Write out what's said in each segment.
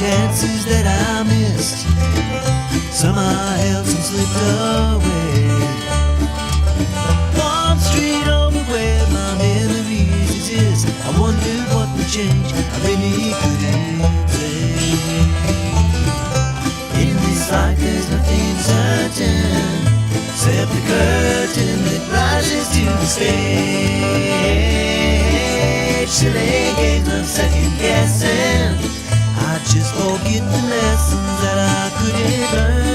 chances that I missed. Some I held, some slipped away. One street over where my memories exist. I wonder what would change, I really couldn't say. In this life there's nothing certain, except the curtain that rises to the stage. Silly games of second guessing, I just forget the lessons that I couldn't learn.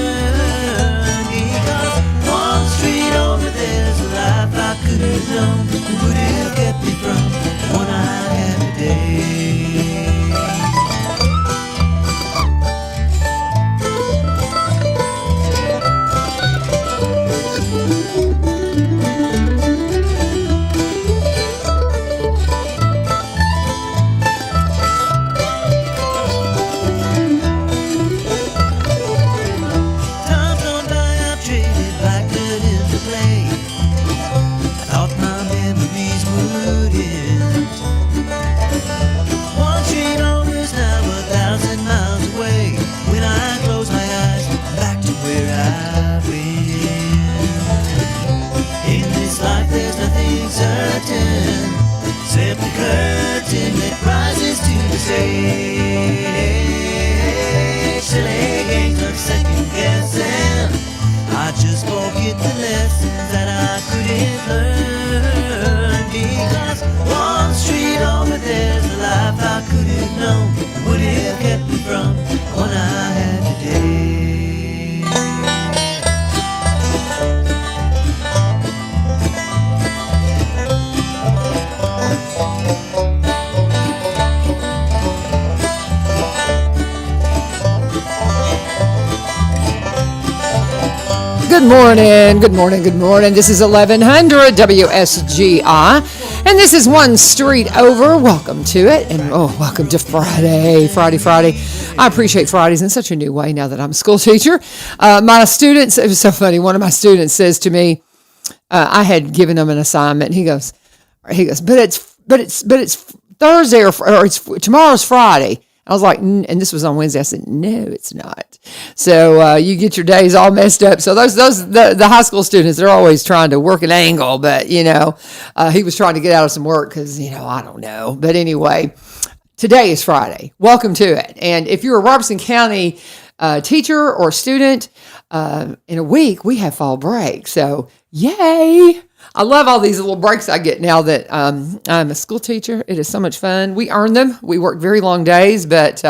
Because one street over there's a life I could have known, who would have kept me from the one I had today. Except the curtain that rises to the stage. Silly games of second guessing, I just forget the lessons that I couldn't learn. Because one street over there's a life I could have known, would have kept me from the one I had today. Good morning, good morning, good morning. This is 1100 WSGI, and this is one street over. Welcome to it, and welcome to Friday. I appreciate Fridays in such a new way now that I'm a school teacher. My students, it was so funny. One of my students says to me, I had given him an assignment. He goes, but it's Thursday or it's tomorrow's Friday. I was like, and this was on Wednesday. I said, no, it's not. So you get your days all messed up. So the high school students, they're always trying to work an angle, but he was trying to get out of some work because I don't know. But anyway, today is Friday. Welcome to it. And if you're a Robertson County teacher or student, in a week we have fall break. So yay! I love all these little breaks I get now that I'm a school teacher. It is so much fun. We earn them. We work very long days, but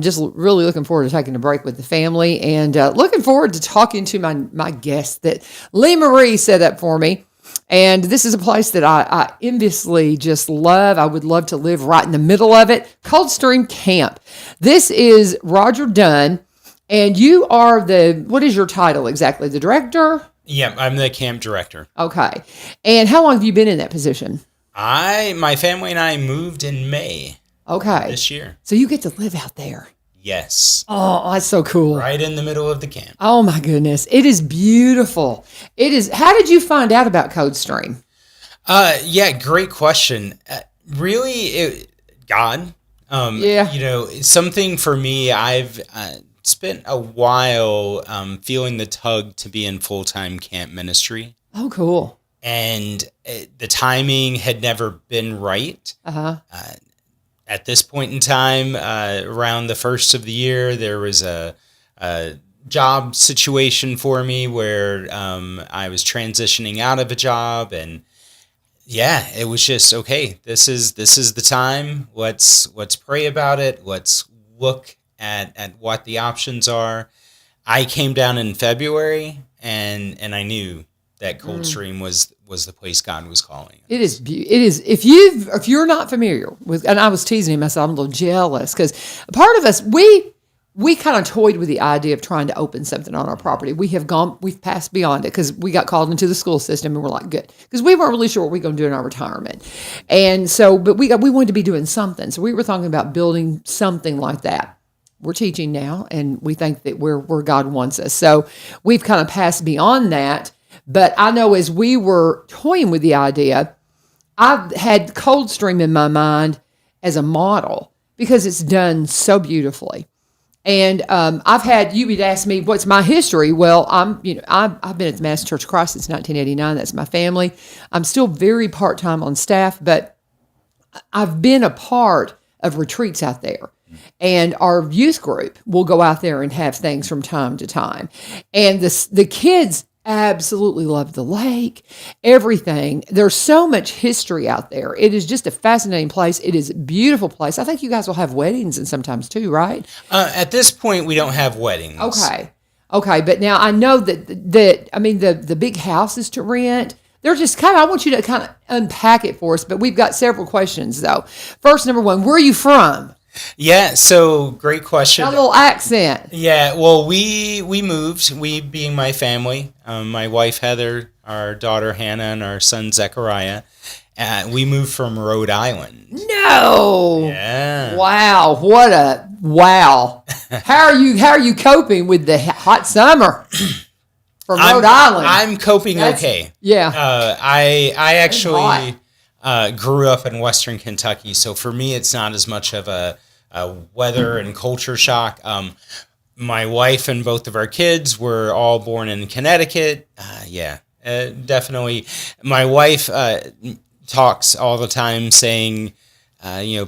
just really looking forward to taking a break with the family and looking forward to talking to my guest that Lee Marie set up for me. And this is a place that I enviously just love. I would love to live right in the middle of it. Coldstream Camp. This is Roger Dunn, and you are what is your title exactly? The director? Yeah, I'm the camp director. Okay. And how long have you been in that position? My family and I moved in May. Okay. This year. So you get to live out there. Yes. Oh, that's so cool. Right in the middle of the camp. Oh my goodness. It is beautiful. It is. How did you find out about Coldstream? Yeah, great question. God. Something for me, I've spent a while feeling the tug to be in full-time camp ministry. Oh, cool. And the timing had never been right. Uh-huh. At this point in time, around the first of the year, there was a job situation for me where I was transitioning out of a job, and yeah, it was just okay. This is the time. Let's pray about it. Let's look at what the options are. I came down in February, and I knew that Coldstream was the place God was calling. It is. If you're not familiar with, and I was teasing him, I said I'm a little jealous because part of us we kind of toyed with the idea of trying to open something on our property. We've passed beyond it because we got called into the school system and we're like, good, because we weren't really sure what we were going to do in our retirement, and so but we wanted to be doing something, so we were talking about building something like that. We're teaching now, and we think that we're where God wants us. So we've kind of passed beyond that. But I know as we were toying with the idea, I had Coldstream in my mind as a model because it's done so beautifully. And you would ask me, what's my history? Well, I've been at the Mass Church of Christ since 1989. That's my family. I'm still very part-time on staff, but I've been a part of retreats out there. And our youth group will go out there and have things from time to time. And the kids absolutely love the lake, everything. There's so much history out there. It is just a fascinating place. It is a beautiful place. I think you guys will have weddings and sometimes too, right? At this point, we don't have weddings. Okay. But now I know the big houses to rent, they're just I want you to kind of unpack it for us, but we've got several questions though. First, number one, where are you from? Yeah, so great question. A little accent. Yeah, well, we moved, we being my family, my wife Heather, our daughter Hannah, and our son Zechariah. We moved from Rhode Island. No. Yeah. Wow. Wow. How are you coping with the hot summer from Rhode Island? I'm coping okay. Yeah. I actually grew up in Western Kentucky, so for me, it's not as much of a weather and culture shock. My wife and both of our kids were all born in Connecticut. Definitely. My wife talks all the time saying,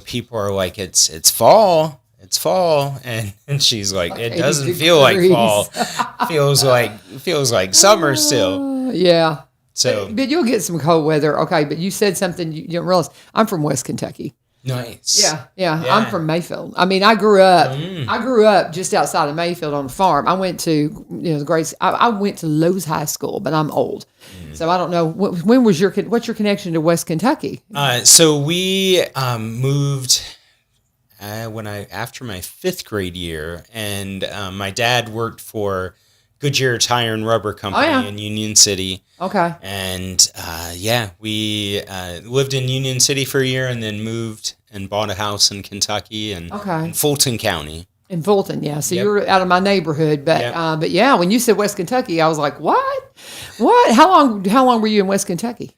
people are like, it's fall, and she's like, it doesn't feel like fall. feels like summer still. Yeah. So, but you'll get some cold weather. Okay, but you said something you didn't realize. I'm from West Kentucky. Nice. Yeah. I'm from Mayfield. I mean, I grew up just outside of Mayfield on a farm. I went to I went to Lowe's High School, but I'm old, so I don't know. When was what's your connection to West Kentucky? So we moved after my 5th grade year, and my dad worked for Goodyear Tire and Rubber Company in Union City. Okay. And we lived in Union City for a year and then moved and bought a house in Kentucky and in Fulton County. In Fulton, yeah. So you're out of my neighborhood, but when you said West Kentucky, I was like, what? What? How long were you in West Kentucky?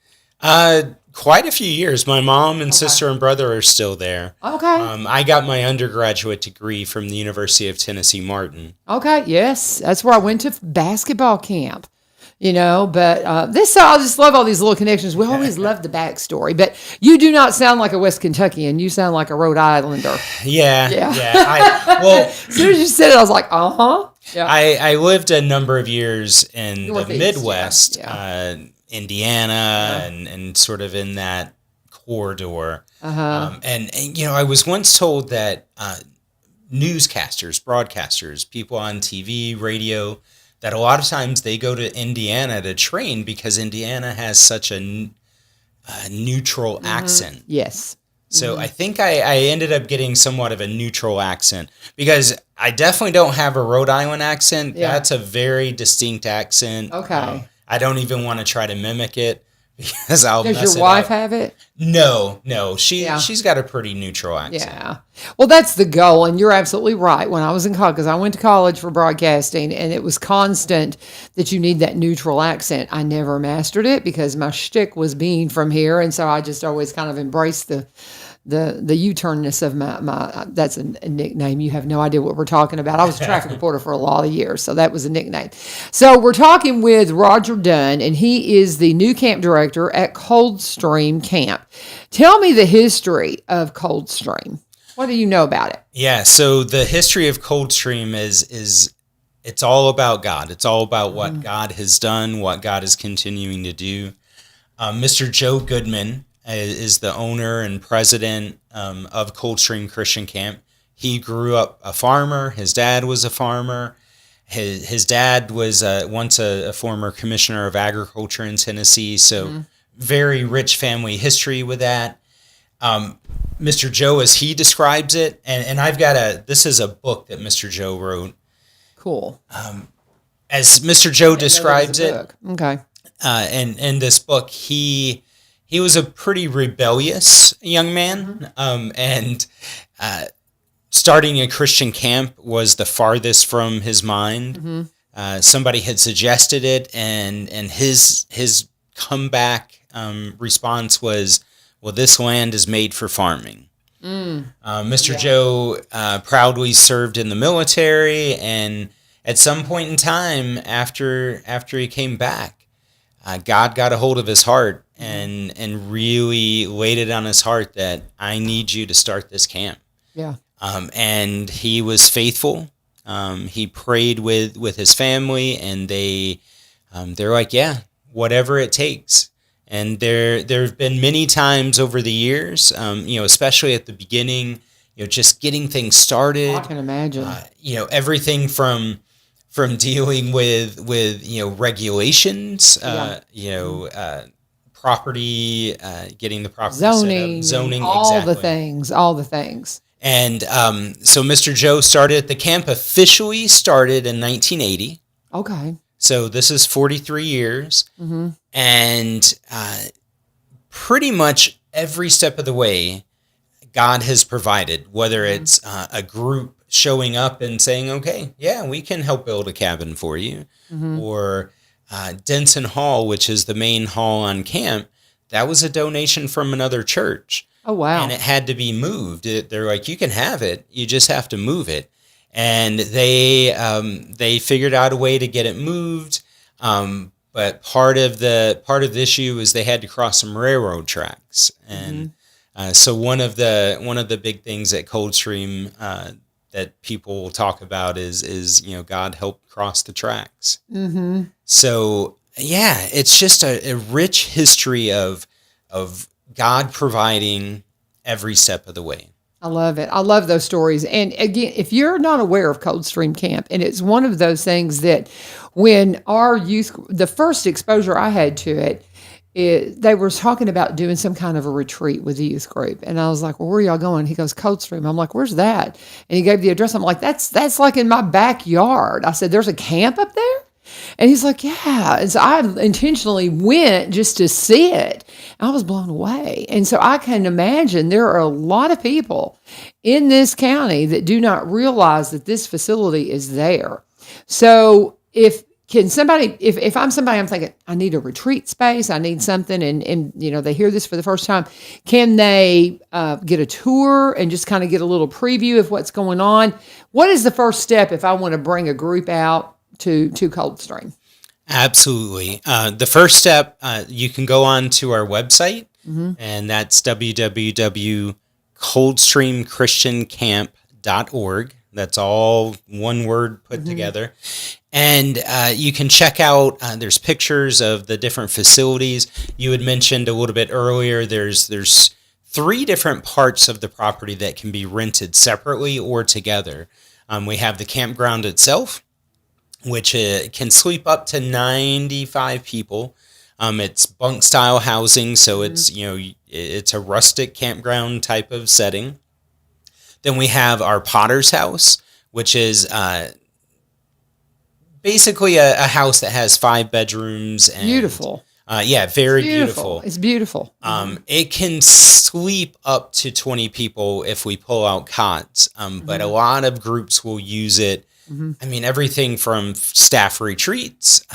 Quite a few years. My mom and sister and brother are still there. Okay. I got my undergraduate degree from the University of Tennessee, Martin. Okay, yes. That's where I went to basketball camp. But I just love all these little connections. We always love the backstory. But you do not sound like a West Kentuckian. You sound like a Rhode Islander. Yeah. As soon as you said it, I was like, Yeah. I lived a number of years in Northeast, the Midwest, Indiana, and sort of in that corridor. I was once told that newscasters, broadcasters, people on TV, radio, that a lot of times they go to Indiana to train because Indiana has such a neutral accent. Yes. So I think I ended up getting somewhat of a neutral accent because I definitely don't have a Rhode Island accent. Yeah. That's a very distinct accent. Okay. I don't even want to try to mimic it because I'll mess it up. Does your wife have it? No. She's got a pretty neutral accent. Yeah. Well, that's the goal, and you're absolutely right. When I was in college, because I went to college for broadcasting, and it was constant that you need that neutral accent. I never mastered it because my shtick was being from here, and so I just always kind of embraced the U-turnness of my that's a nickname. You have no idea what we're talking about. I was a traffic reporter for a lot of years, so that was a nickname. So we're talking with Roger Dunn, and he is the new camp director at Coldstream Camp. Tell me the history of Coldstream. What do you know about it? Yeah, so the history of Coldstream is it's all about God. It's all about what God has done, what God is continuing to do. Mr. Joe Goodman is the owner and president of Coldstream Christian Camp. He grew up a farmer. His dad was a farmer. His dad was once a former commissioner of agriculture in Tennessee, so very rich family history with that. Mr. Joe, as he describes it, and I've got this is a book that Mr. Joe wrote. Cool. As Mr. Joe describes it, okay. And in this book, he was a pretty rebellious young man, and starting a Christian camp was the farthest from his mind. Somebody had suggested it, and his comeback response was, well, this land is made for farming. Mr. Joe proudly served in the military, and at some point in time after he came back, God got a hold of his heart and really laid it on his heart that I need you to start this camp. Yeah. And he was faithful. He prayed with his family, and they're like, yeah, whatever it takes. And there have been many times over the years, especially at the beginning, just getting things started. I can imagine. Everything from dealing with regulations, property, getting the property Zoning, set up, zoning, all exactly. the things. And so Mr. Joe started, the camp officially started in 1980. Okay. So this is 43 years. And pretty much every step of the way, God has provided, whether it's a group showing up and saying, okay, yeah, we can help build a cabin for you, or Denson Hall, which is the main hall on camp, that was a donation from another church. Oh, wow. And it had to be moved. They're like, you can have it, you just have to move it. And they figured out a way to get it moved. But part of the issue is they had to cross some railroad tracks. And so one of the big things at Coldstream that people will talk about is God helped cross the tracks. So yeah, it's just a rich history of God providing every step of the way. I love it. I love those stories. And again, if you're not aware of Coldstream Camp, and it's one of those things that when our youth, the first exposure I had to it, they were talking about doing some kind of a retreat with the youth group. And I was like, well, where are y'all going? He goes, Coldstream. I'm like, where's that? And he gave the address. I'm like, that's like in my backyard. I said, there's a camp up there? And he's like, yeah. And so I intentionally went just to see it. I was blown away. And so I can imagine there are a lot of people in this county that do not realize that this facility is there. So if I'm somebody, I'm thinking, I need a retreat space, I need something, and they hear this for the first time, can they get a tour and just kind of get a little preview of what's going on? What is the first step if I want to bring a group out to Coldstream? Absolutely. The first step, you can go on to our website, and that's www.coldstreamchristiancamp.org. That's all one word put together. And you can check out, there's pictures of the different facilities. You had mentioned a little bit earlier, there's 3 different parts of the property that can be rented separately or together. We have the campground itself, which can sleep up to 95 people. It's bunk style housing, so it's it's a rustic campground type of setting. Then we have our Potter's House, which is basically a house that has 5 bedrooms. And, beautiful. Very beautiful. It's beautiful. It can sleep up to 20 people if we pull out cots, but a lot of groups will use it. I mean, everything from staff retreats.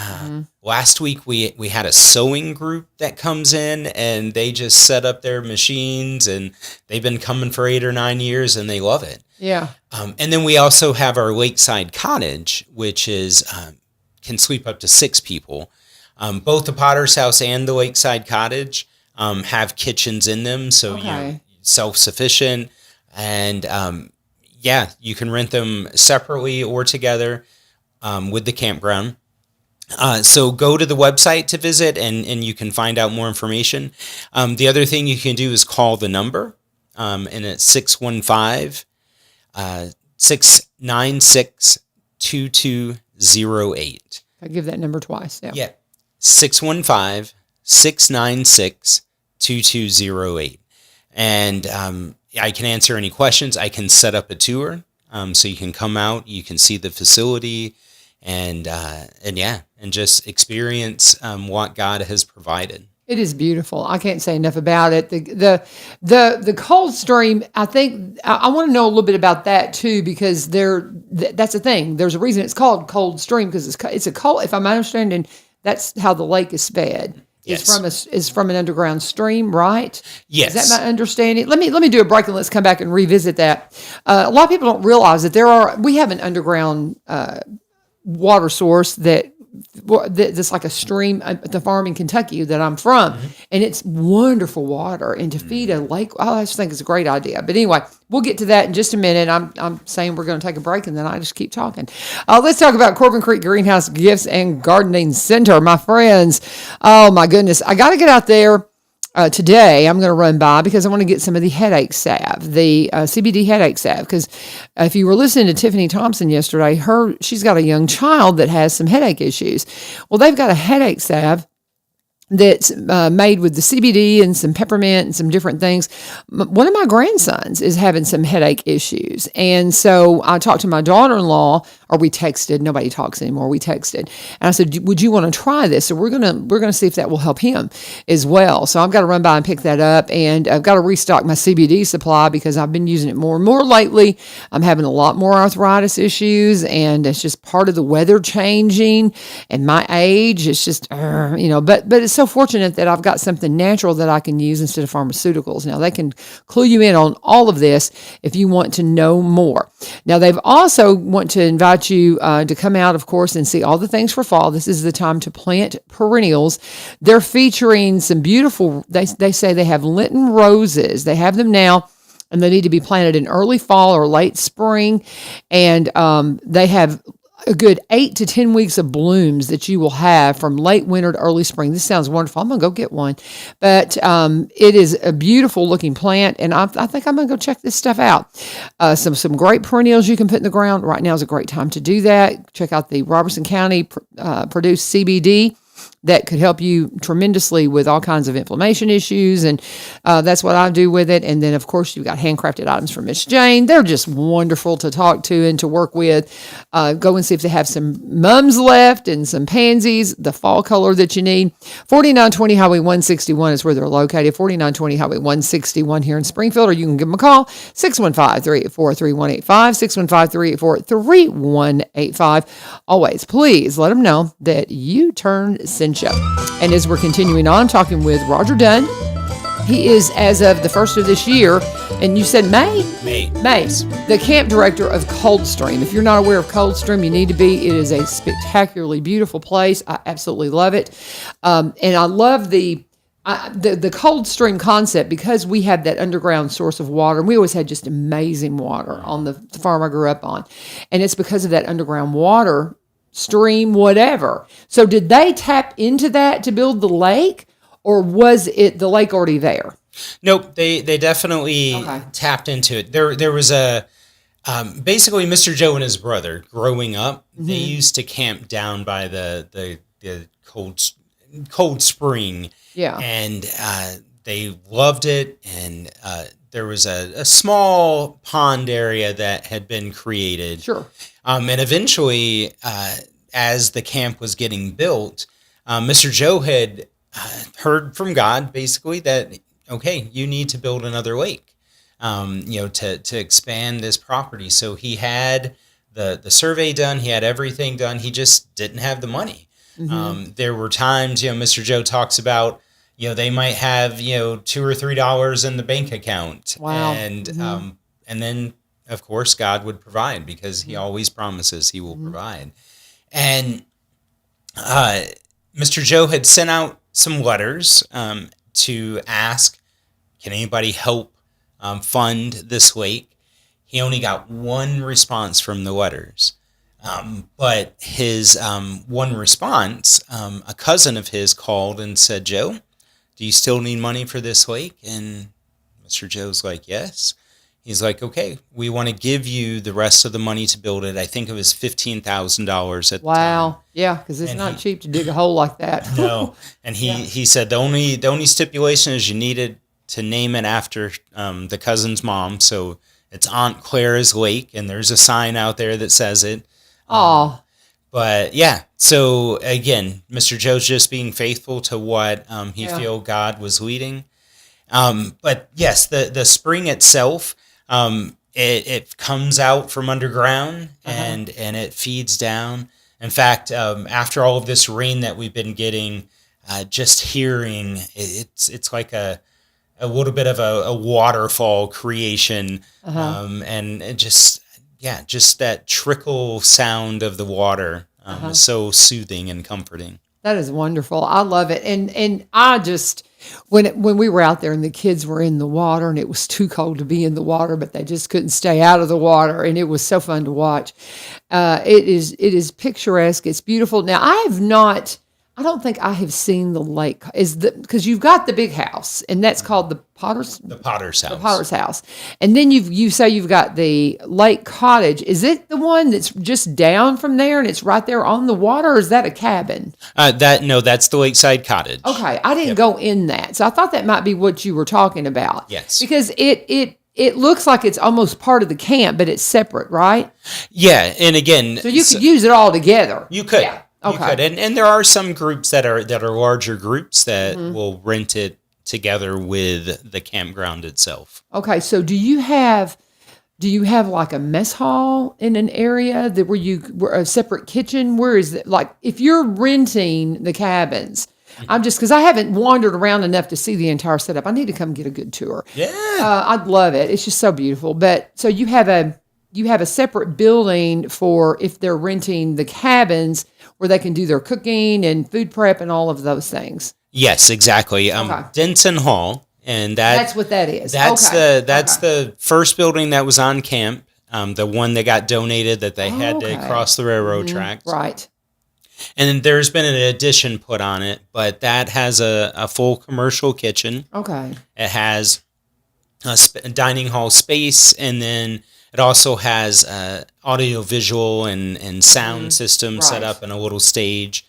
Last week, we had a sewing group that comes in, and they just set up their machines, and they've been coming for 8 or 9 years, and they love it. Yeah. And then we also have our Lakeside Cottage, which is can sleep up to 6 people. Both the Potter's House and the Lakeside Cottage have kitchens in them, so you're self-sufficient. And you can rent them separately or together with the campground. So go to the website to visit, and you can find out more information. The other thing you can do is call the number, and it's 615-696-2208. I give that number twice. Yeah. 615-696-2208. And I can answer any questions. I can set up a tour, so you can come out, you can see the facility, and just experience what God has provided. It is beautiful. I can't say enough about it. The Coldstream, I think I want to know a little bit about that too, because that's the thing. There's a reason it's called Coldstream, because it's a cold. If I'm understanding, that's how the lake is fed. Yes. is from an underground stream, right? Yes. Is that my understanding? Let me do a break and let's come back and revisit that. A lot of people don't realize that we have an underground water source that's like a stream at the farm in Kentucky that I'm from, and it's wonderful water. And to feed a lake, I just think it's a great idea. But anyway, we'll get to that in just a minute. I'm saying we're going to take a break, and then I just keep talking. Let's talk about Corbin Creek Greenhouse Gifts and Gardening Center, my friends. Oh my goodness, I got to get out there. Today, I'm going to run by because I want to get some of the headache salve, the CBD headache salve. Because if you were listening to Tiffany Thompson yesterday, she's got a young child that has some headache issues. Well, they've got a headache salve that's made with the CBD and some peppermint and some different things. One of my grandsons is having some headache issues. And so I talked to my daughter-in-law, or we texted. Nobody talks anymore. We texted. And I said, would you want to try this? So we're gonna see if that will help him as well. So I've got to run by and pick that up. And I've got to restock my CBD supply because I've been using it more and more lately. I'm having a lot more arthritis issues, and it's just part of the weather changing and my age. It's just, but it's so fortunate that I've got something natural that I can use instead of pharmaceuticals. Now, they can clue you in on all of this if you want to know more. Now, they've also want to invite you to come out, of course, and see all the things for fall. This is the time to plant perennials. They're featuring some beautiful, they say they have Lenten roses. They have them now, and they need to be planted in early fall or late spring. And they have a good 8 to 10 weeks of blooms that you will have from late winter to early spring. This sounds wonderful. I'm going to go get one. But it is a beautiful looking plant, and I think I'm going to go check this stuff out. Some great perennials you can put in the ground. Right now is a great time to do that. Check out the Robertson County produced CBD. That could help you tremendously with all kinds of inflammation issues. And that's what I do with it. And then, of course, you've got handcrafted items from Miss Jane. They're just wonderful to talk to and to work with. Go and see if they have some mums left and some pansies, the fall color that you need. 4920 Highway 161 is where they're located. 4920 Highway 161 here in Springfield. Or you can give them a call, 615-384-3185, 615-384-3185. Always, please let them know that you turned cinch up. And as we're continuing on talking with Roger Dunn, he is, as of the first of this year, and you said May, the camp director of Coldstream. If you're not aware of Coldstream, you need to be. It is a spectacularly beautiful place. I absolutely love it. And I love the Coldstream concept because we have that underground source of water. And we always had just amazing water on the farm I grew up on. And it's because of that underground water stream, whatever. So did they tap into that to build the lake, or was it the lake already there? Nope, they definitely tapped into it. There was a basically Mr. Joe and his brother growing up. They used to camp down by the cold spring. Yeah, and they loved it. And there was a small pond area that had been created. Sure. And eventually, as the camp was getting built, Mr. Joe had heard from God, basically, that, okay, you need to build another lake, to expand this property. So he had the survey done. He had everything done. He just didn't have the money. There were times, Mr. Joe talks about, they might have, $2 or $3 in the bank account. Wow. And then, of course, God would provide because he always promises he will provide. And Mr. Joe had sent out some letters to ask, can anybody help fund this lake? He only got one response from the letters. But his one response, a cousin of his called and said, Joe, do you still need money for this lake? And Mr. Joe's like, yes. He's like, okay, we want to give you the rest of the money to build it. I think it was $15,000 at the time. Wow. Yeah, because it's not cheap to dig a hole like that. No. And he said the only stipulation is you needed to name it after the cousin's mom. So it's Aunt Clara's Lake, and there's a sign out there that says it. Oh. But yeah, so again, Mr. Joe's just being faithful to what he feel God was leading. But yes, the spring itself, it comes out from underground and it feeds down. In fact, after all of this rain that we've been getting, just hearing it's like a little bit of a waterfall creation, and it just that trickle sound of the water is so soothing and comforting. That is wonderful. I love it. And I just, when we were out there and the kids were in the water and it was too cold to be in the water, but they just couldn't stay out of the water. And it was so fun to watch. It is picturesque. It's beautiful. Now I don't think I have seen the lake because you've got the big house and that's called the Potter's house. The Potter's house. And then you say you've got the lake cottage. Is it the one that's just down from there and it's right there on the water, or is that a cabin? That's the lakeside cottage. Okay. I didn't go in that. So I thought that might be what you were talking about. Yes. Because it looks like it's almost part of the camp, but it's separate, right? Yeah. And again, so you could use it all together. You could. Yeah. Okay. You could. And there are some groups that are larger groups that will rent it together with the campground itself. Okay, so do you have like a mess hall in an area where a separate kitchen? Where is it? Like if you're renting the cabins, I'm just, because I haven't wandered around enough to see the entire setup. I need to come get a good tour. Yeah. I'd love it. It's just so beautiful. But so you have a separate building for if they're renting the cabins where they can do their cooking and food prep and all of those things. Yes, exactly. Denson Hall, and that's what that is. That's the first building that was on camp. The one that got donated that they had to cross the railroad tracks. Right. And then there's been an addition put on it, but that has a full commercial kitchen. Okay. It has a dining hall space, and then it also has audio visual and sound system set up in a little stage.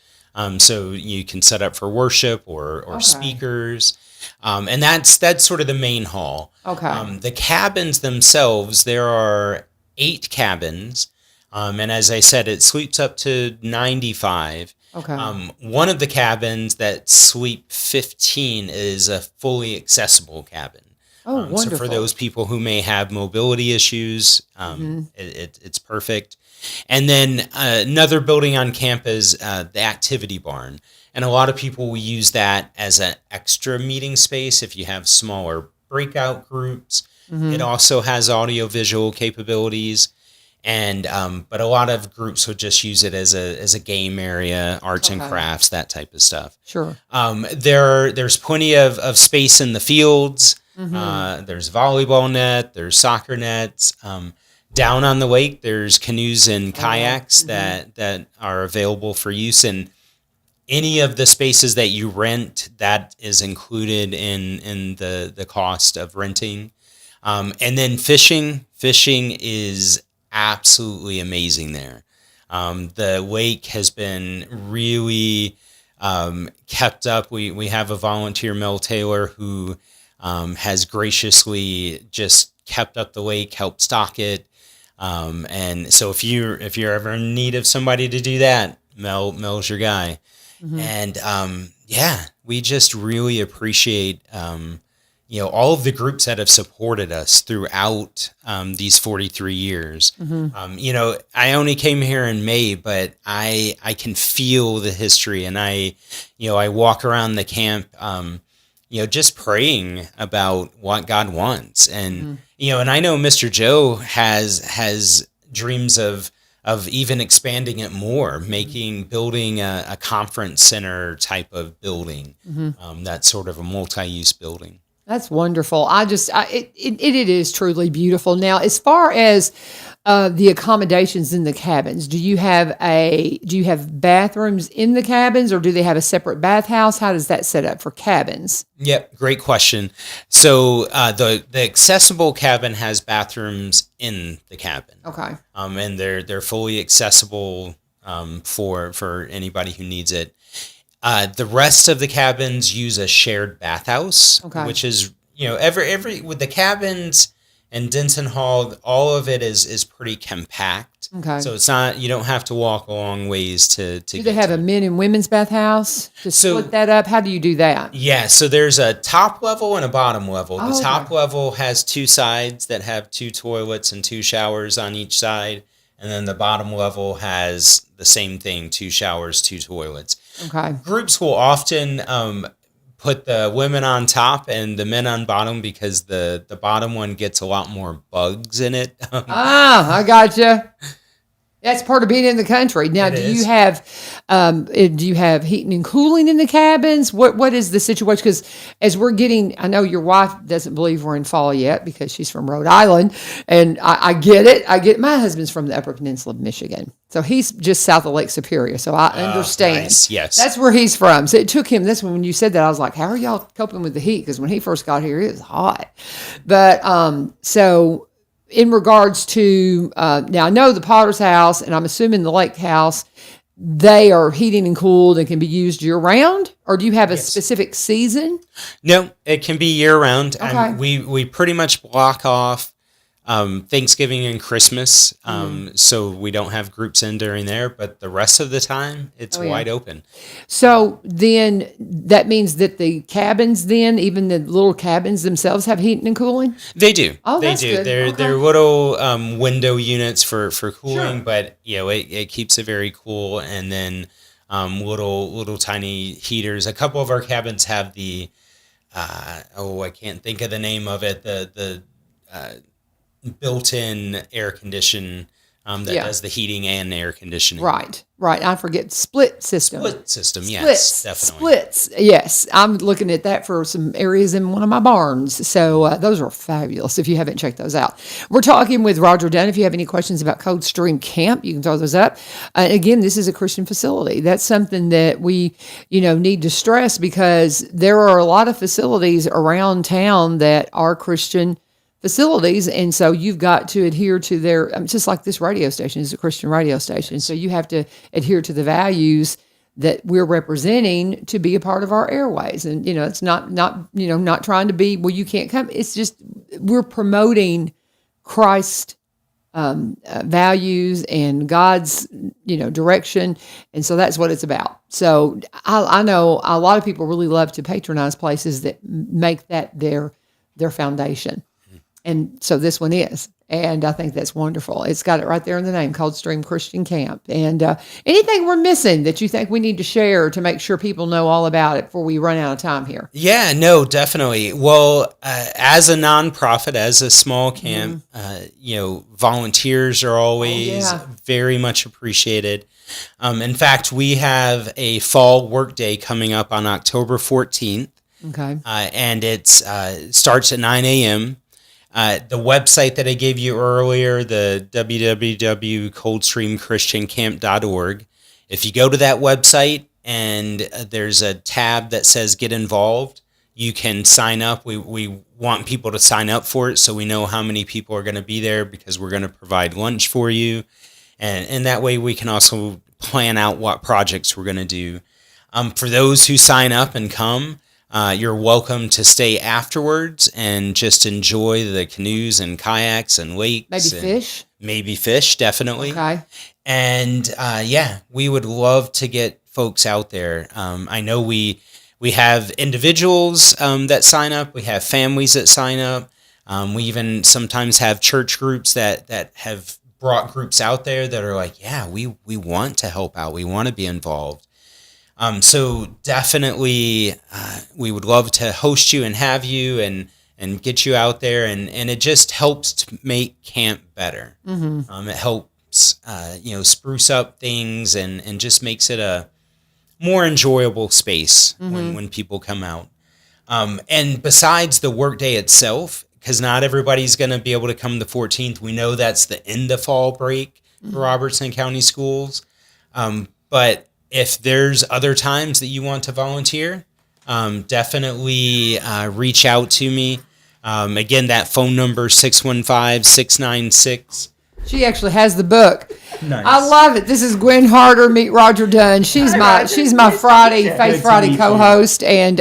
So you can set up for worship or speakers. And that's sort of the main hall. Okay. The cabins themselves, there are 8 cabins. And as I said, it sleeps up to 95. Okay. One of the cabins that sleep 15 is a fully accessible cabin. Oh, wonderful. So for those people who may have mobility issues, it's perfect. And then another building on camp is the activity barn. And a lot of people will use that as an extra meeting space if you have smaller breakout groups. It also has audio-visual capabilities. And but a lot of groups would just use it as a game area, arts and crafts, that type of stuff. Sure. There's plenty of space in the fields. There's volleyball net, there's soccer nets. Down on the lake, there's canoes and kayaks that are available for use. And any of the spaces that you rent, that is included in the cost of renting. And then fishing is absolutely amazing there. The lake has been really kept up. We have a volunteer, Mel Taylor, who has graciously just kept up the lake, helped stock it. And so if you're ever in need of somebody to do that, Mel's your guy. And we just really appreciate all of the groups that have supported us throughout these 43 years. I only came here in May, but I can feel the history, and I walk around the camp, just praying about what God wants. And, and I know Mr. Joe has dreams of even expanding it more, building a conference center type of building. That's sort of a multi-use building. That's wonderful. It is truly beautiful. Now, as far as the accommodations in the cabins, do you have bathrooms in the cabins, or do they have a separate bathhouse? How does that set up for cabins? Yep, great question. So the accessible cabin has bathrooms in the cabin. Okay. And they're fully accessible for anybody who needs it. The rest of the cabins use a shared bathhouse, which is, every with the cabins and Denson Hall, all of it is pretty compact. Okay. So it's not, you don't have to walk a long ways to Do they have a men and women's bathhouse to split that up? How do you do that? Yeah, so there's a top level and a bottom level. The top level has 2 sides that have 2 toilets and 2 showers on each side. and then the bottom level has the same thing: 2 showers, 2 toilets. Okay. Groups will often put the women on top and the men on bottom because the bottom one gets a lot more bugs in it. I gotcha. That's part of being in the country. Now, do you have heating and cooling in the cabins? What is the situation? Because as we're getting, I know your wife doesn't believe we're in fall yet because she's from Rhode Island, and I get it. My husband's from the Upper Peninsula of Michigan, so he's just south of Lake Superior. So I understand. Nice. Yes, that's where he's from. So it took him this one when you said that. I was like, how are y'all coping with the heat? Because when he first got here, it was hot. But so. In regards to, now I know the Potter's house, and I'm assuming the lake house, they are heating and cooled and can be used year round? Or do you have a specific season? No, it can be year round. Okay. And we pretty much block off Thanksgiving and Christmas, so we don't have groups in during there, but the rest of the time, it's wide open. So then that means that the cabins then, even the little cabins themselves, have heating and cooling? They do. Oh, they that's do. good. They're little window units for cooling, Sure. but it keeps it very cool. And then little tiny heaters. A couple of our cabins have the I can't think of the name of it. The built-in air condition that does the heating and air conditioning. Right. I forget. Split system. Yes, definitely. Splits, yes. I'm looking at that for some areas in one of my barns. So those are fabulous if you haven't checked those out. We're talking with Roger Dunn. If you have any questions about Coldstream Camp, you can throw those up. Again, this is a Christian facility. That's something that we, need to stress because there are a lot of facilities around town that are Christian facilities, and so you've got to adhere to their, just like this radio station is a Christian radio station, so you have to adhere to the values that we're representing to be a part of our airways. And it's not trying to be, well, you can't come. It's just we're promoting Christ values and God's direction, and so that's what it's about. So I know a lot of people really love to patronize places that make that their foundation. And so this one is. And I think that's wonderful. It's got it right there in the name, Coldstream Christian Camp. And anything we're missing that you think we need to share to make sure people know all about it before we run out of time here? Yeah, no, definitely. Well, as a nonprofit, as a small camp, volunteers are always very much appreciated. In fact, we have a fall workday coming up on October 14th. Okay. And it starts at 9 a.m., the website that I gave you earlier, the www.coldstreamchristiancamp.org, if you go to that website and there's a tab that says Get Involved, you can sign up. We want people to sign up for it so we know how many people are going to be there because we're going to provide lunch for you. And that way we can also plan out what projects we're going to do. For those who sign up and come, you're welcome to stay afterwards and just enjoy the canoes and kayaks and lakes. Maybe fish, definitely. Okay. And we would love to get folks out there. I know we have individuals that sign up. We have families that sign up. We even sometimes have church groups that have brought groups out there that are like, we want to help out. We want to be involved. So definitely, we would love to host you and have you and get you out there, and it just helps to make camp better. Mm-hmm. It helps, spruce up things and just makes it a more enjoyable space when people come out. And besides the workday itself, because not everybody's going to be able to come the 14th. We know that's the end of fall break for Robertson County Schools. But if there's other times that you want to volunteer, definitely reach out to me. Again, that phone number, 615-696. She actually has the book. Nice. I love it. This is Gwen Harder, meet Roger Dunn. She's my Friday, Faith Friday co-host, and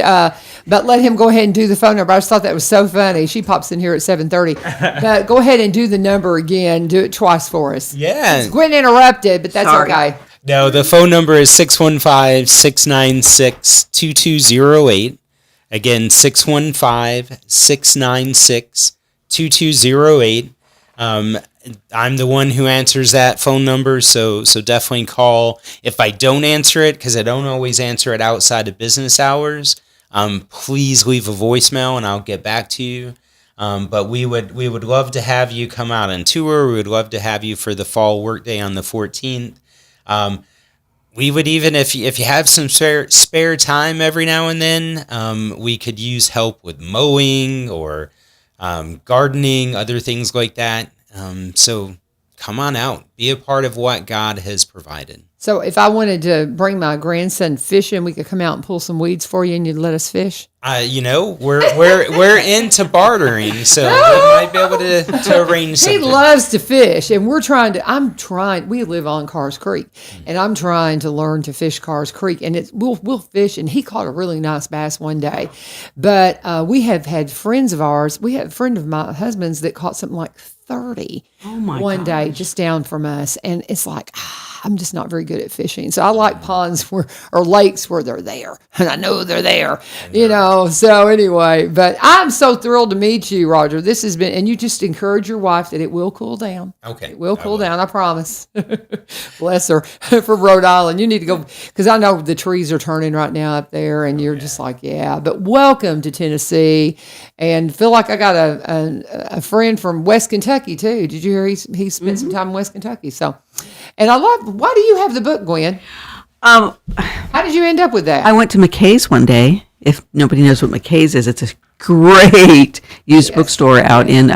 but let him go ahead and do the phone number. I just thought that was so funny. She pops in here at 7:30. But go ahead and do the number again. Do it twice for us. Yeah. Gwen interrupted, but that's okay. No, the phone number is 615-696-2208. Again, 615-696-2208. I'm the one who answers that phone number, so definitely call. If I don't answer it, because I don't always answer it outside of business hours, please leave a voicemail and I'll get back to you. But we would love to have you come out on tour. We would love to have you for the fall workday on the 14th. We would even, if you have some spare time every now and then, we could use help with mowing or gardening, other things like that. So come on out, be a part of what God has provided. So if I wanted to bring my grandson fishing, we could come out and pull some weeds for you, and you'd let us fish. We're into bartering, so we might be able to arrange something. He loves to fish, and we live on Carrs Creek, and I'm trying to learn to fish Carrs Creek, and we'll fish, and he caught a really nice bass one day. But we have had friends of ours, we had a friend of my husband's that caught something like 30 one day just down from us, and it's like, I'm just not very good at fishing. So I like ponds or lakes where they're there, and I know they're there, so anyway, but I'm so thrilled to meet you, Roger. This has been, and you just encourage your wife that it will cool down. Okay. It will cool down, I promise. Bless her. From Rhode Island. You need to go, because I know the trees are turning right now up there, and you're just like, yeah. But welcome to Tennessee, and feel like I got a friend from West Kentucky too. Did you hear he spent some time in West Kentucky? So, and I love, why do you have the book, Gwen? How did you end up with that? I went to McKay's one day. If nobody knows what McKay's is, it's a great used bookstore out in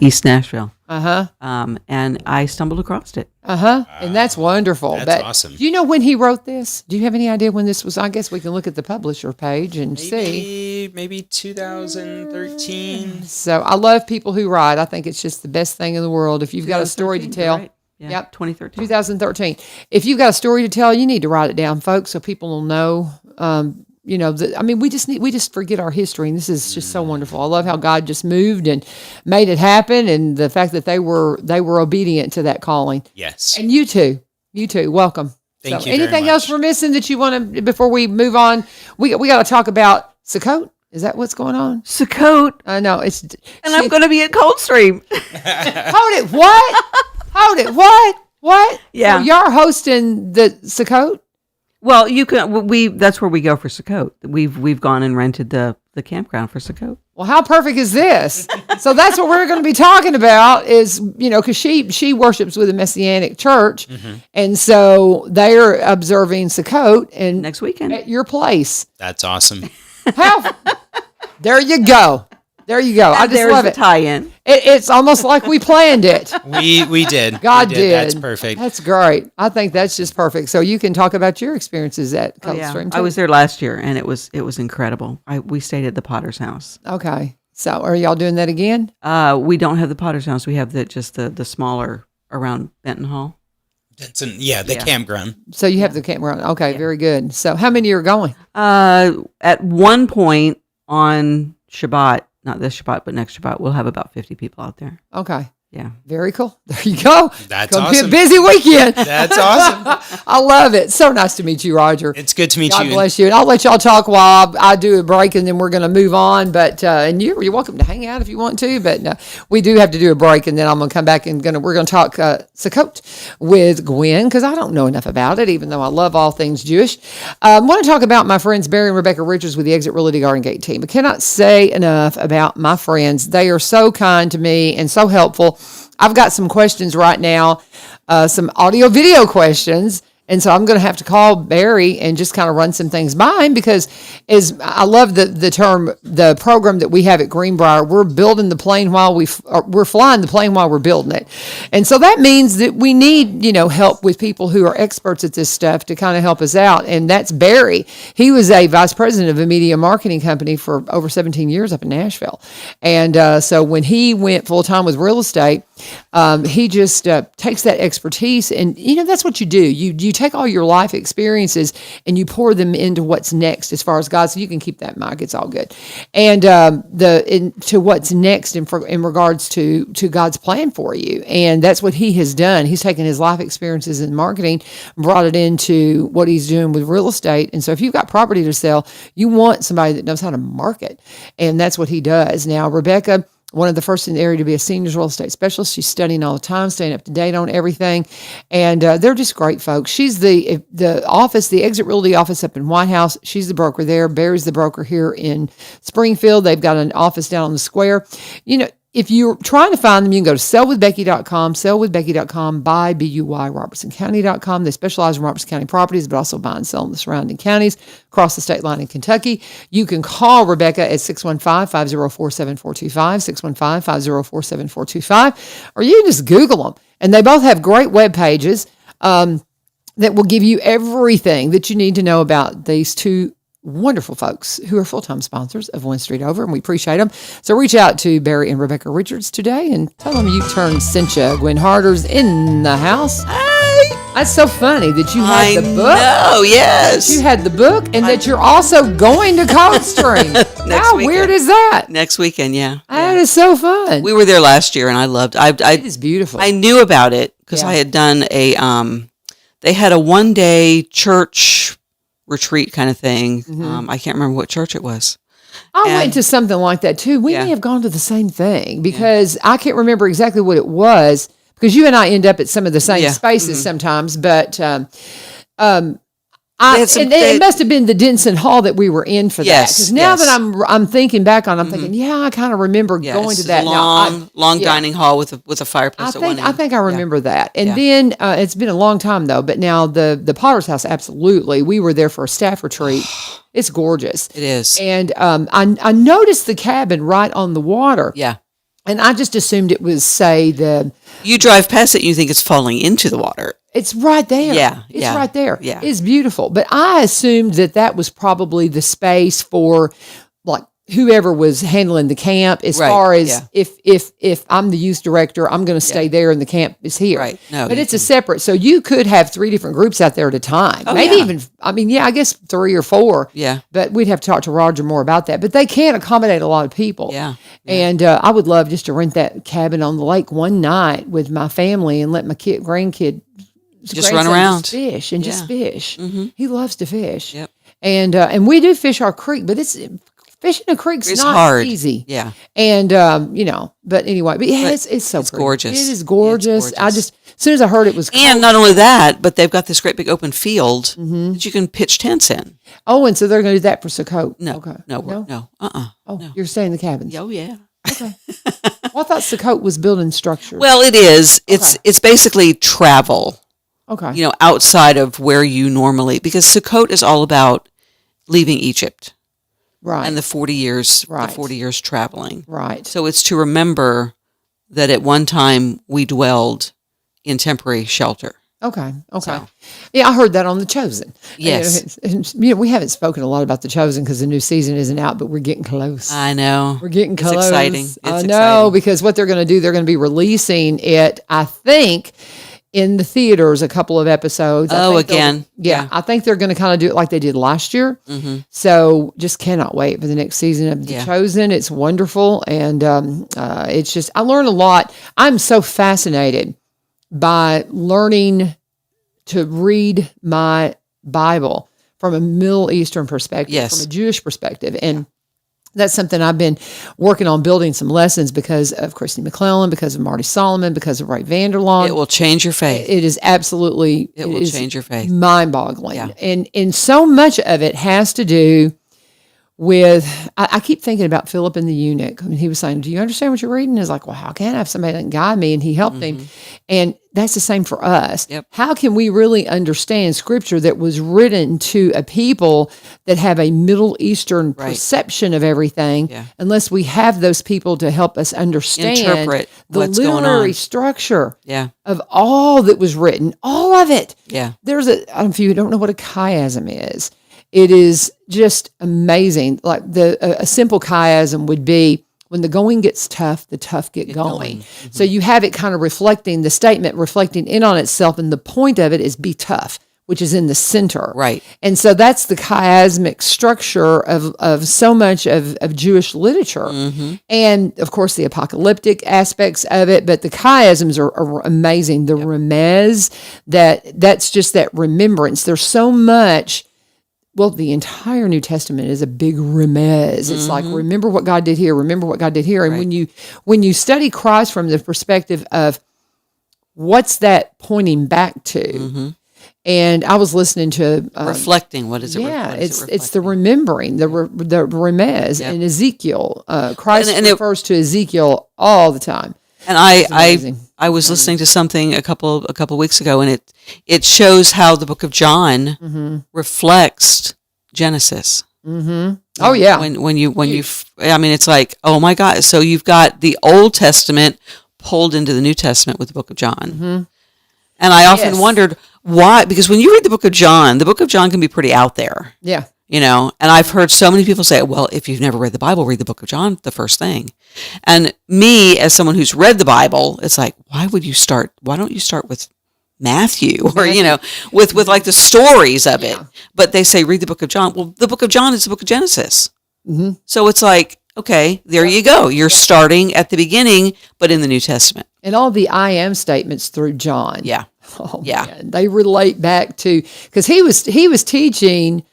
East Nashville. And I stumbled across it. And that's wonderful. That's awesome. Do you know when he wrote this? Do you have any idea when this was? I guess we can look at the publisher page and see. Maybe 2013. So I love people who write. I think it's just the best thing in the world. If you've got a story to tell. Right. Yeah, Yep. 2013. 2013. If you've got a story to tell, you need to write it down, folks, so people will know. We just forget our history, and this is just so wonderful. I love how God just moved and made it happen, and the fact that they were obedient to that calling. Yes. And you too, welcome. Thank you. Anything very else much. we're missing that you want to before we move on? We got to talk about Sukkot. Is that what's going on? Sukkot. I know it's. And I'm going to be at Coldstream. Hold it. What? Hold it. What? Yeah. So you're hosting the Sukkot? Well, you can. That's where we go for Sukkot. We've gone and rented the campground for Sukkot. Well, how perfect is this? So that's what we're going to be talking about is, because she worships with a Messianic church. And so they're observing Sukkot and Next weekend. at your place. That's awesome. There you go. I just There's love the it. tie-in. It's almost like we planned it. We did. God We did. That's perfect. That's great. I think that's just perfect. So you can talk about your experiences at Coldstream too. I was there last year, and it was incredible. We stayed at the Potter's house. Okay. So are y'all doing that again? We don't have the Potter's house. We have the smaller around Benton Hall. The campground. So you have the campground. Okay, very good. So how many are going? At one point on Shabbat, not this Shabbat, but next Shabbat, we'll have about 50 people out there. Okay. Yeah. Very cool. There you go. That's Gonna be awesome. a busy weekend. That's awesome. I love it. So nice to meet you, Roger. It's good to meet God you. bless you. And I'll let y'all talk while I do a break, and then we're going to move on. But and you're welcome to hang out if you want to. But we do have to do a break, and then I'm going to come back and we're going to talk Sukkot with Gwen, because I don't know enough about it, even though I love all things Jewish. I want to talk about my friends Barry and Rebecca Richards with the Exit Realty Garden Gate team. I cannot say enough about my friends. They are so kind to me and so helpful. I've got some questions right now, some audio video questions. And so I'm going to have to call Barry and just kind of run some things by him, because I love the program that we have at Greenbrier. We're building the plane while we're flying the plane while we're building it. And so that means that we need, help with people who are experts at this stuff to kind of help us out. And that's Barry. He was a vice president of a media marketing company for over 17 years up in Nashville. And so when he went full time with real estate, he just takes that expertise, and that's what you do. You take all your life experiences and you pour them into what's next as far as God. So you can keep that mic; it's all good. And to what's next in regards to God's plan for you, and that's what he has done. He's taken his life experiences in marketing, brought it into what he's doing with real estate. And so if you've got property to sell, you want somebody that knows how to market, and that's what he does. Now, Rebecca one of the first in the area to be a seniors real estate specialist. She's studying all the time, staying up to date on everything. And they're just great folks. She's the office, the Exit Realty office up in White House. She's the broker there. Barry's the broker here in Springfield. They've got an office down on the square. You know, if you're trying to find them, you can go to sellwithbecky.com, sellwithbecky.com, buy, B-U-Y, robertsoncounty.com. They specialize in Robertson County properties, but also buy and sell in the surrounding counties across the state line in Kentucky. You can call Rebecca at 615-504-7425, 615-504-7425, or you can just Google them. And they both have great web pages that will give you everything that you need to know about these two wonderful folks who are full-time sponsors of One Street Over, and we appreciate them. So reach out to Barry and Rebecca Richards today and tell them you turned Cincha. Gwen Harder's in the house. Hey, That's so funny that you had the book. Oh, yes. You had the book, and that you're also going to Coldstream. How weekend. weird is that? Next weekend, yeah. That is so fun. We were there last year, and I loved. It is beautiful. I knew about it because I had done a. They had a 1-day church retreat kind of thing. I can't remember what church it was. I went to something like that too. We may have gone to the same thing because I can't remember exactly what it was, because you and I end up at some of the same spaces sometimes, but it must have been the Denson Hall that we were in for that. Because now that I'm thinking back on, I'm thinking, I kind of remember going to that. Long dining hall with a fireplace at one end. I think I remember that. And then it's been a long time though. But now the Potter's House, absolutely. We were there for a staff retreat. It's gorgeous. It is. And I noticed the cabin right on the water. Yeah. And I just assumed it was, you drive past it and you think it's falling into the water. It's right there. Yeah. It's right there. Yeah. It's beautiful. But I assumed that was probably the space for like whoever was handling the camp, as far as if I'm the youth director, I'm going to stay there and the camp is here. Right. No, but it's a separate, so you could have 3 different groups out there at a time. Maybe even, I guess 3 or 4. Yeah. But we'd have to talk to Roger more about that. But they can accommodate a lot of people. Yeah. And I would love just to rent that cabin on the lake one night with my family and let my grandson just run around, just fish and just fish. Mm-hmm. He loves to fish. Yep. And we do fish our creek, but fishing a creek's not hard. easy. Yeah. And but anyway, it's so pretty. Gorgeous. It is gorgeous. I just, as soon as I heard it was cold. And not only that, but they've got this great big open field that you can pitch tents in. Oh, and so they're going to do that for Sukkot. No. Okay. No. Oh, no. You're staying in the cabins. Oh, yeah. Okay. Well, I thought Sukkot was building structure. Well, it is. It's basically travel. Okay. Outside of where you normally, because Sukkot is all about leaving Egypt. Right. And the 40 years, right. the 40 years traveling. Right. So it's to remember that at one time we dwelled in temporary shelter. Okay. So. Yeah, I heard that on The Chosen. Yes. We haven't spoken a lot about The Chosen because the new season isn't out, but we're getting close. I know. We're getting close. It's exciting. I know, because what they're going to do, they're going to be releasing it, I think, in the theaters, a couple of episodes. Again. Yeah. I think they're going to kind of do it like they did last year. Mm-hmm. So just cannot wait for the next season of The Chosen. It's wonderful. And it's just, I learned a lot. I'm so fascinated by learning to read my Bible from a Middle Eastern perspective, from a Jewish perspective. And that's something I've been working on, building some lessons because of Christy McClellan, because of Marty Solomon, because of Ray Vanderlaan. It will change your faith. It is absolutely, it will change your faith. Mind-boggling. Yeah. And so much of it has to do with, I keep thinking about Philip and the eunuch. I mean, he was saying, do you understand what you're reading? It's like, well, how can I have somebody that can guide me? And he helped him. And that's the same for us. Yep. How can we really understand scripture that was written to a people that have a Middle Eastern perception of everything unless we have those people to help us understand interpret the what's going literary on. structure of all that was written, all of it. Yeah. There's if you don't know what a chiasm is, it is just amazing. Like a simple chiasm would be, when the going gets tough, the tough get going. Mm-hmm. So you have it kind of reflecting, the statement reflecting in on itself, and the point of it is be tough, which is in the center. Right. And so that's the chiasmic structure of so much of Jewish literature. Mm-hmm. And, of course, the apocalyptic aspects of it, but the chiasms are amazing. The remez, that's just that remembrance. There's so much well, the entire New Testament is a big remez. It's like, remember what God did here, remember what God did here. And when you study Christ from the perspective of what's that pointing back to, and I was listening to reflecting. What is it? Yeah, it's the remembering, the remez, and Ezekiel. Christ refers to Ezekiel all the time. And I was listening to something a couple weeks ago, and it shows how the book of John reflects Genesis. Oh yeah. When you I mean, it's like, oh my God. So you've got the Old Testament pulled into the New Testament with the book of John. And I often wondered why, because when you read the book of John can be pretty out there. Yeah. And I've heard so many people say, well, if you've never read the Bible, read the book of John, the first thing. And me, as someone who's read the Bible, it's like, why don't you start with Matthew or, with like the stories of it? But they say, read the book of John. Well, the book of John is the book of Genesis. So it's like, okay, there you go. You're starting at the beginning, but in the New Testament. And all the I am statements through John. Yeah. Oh, yeah. Man. They relate back to, because he was teaching,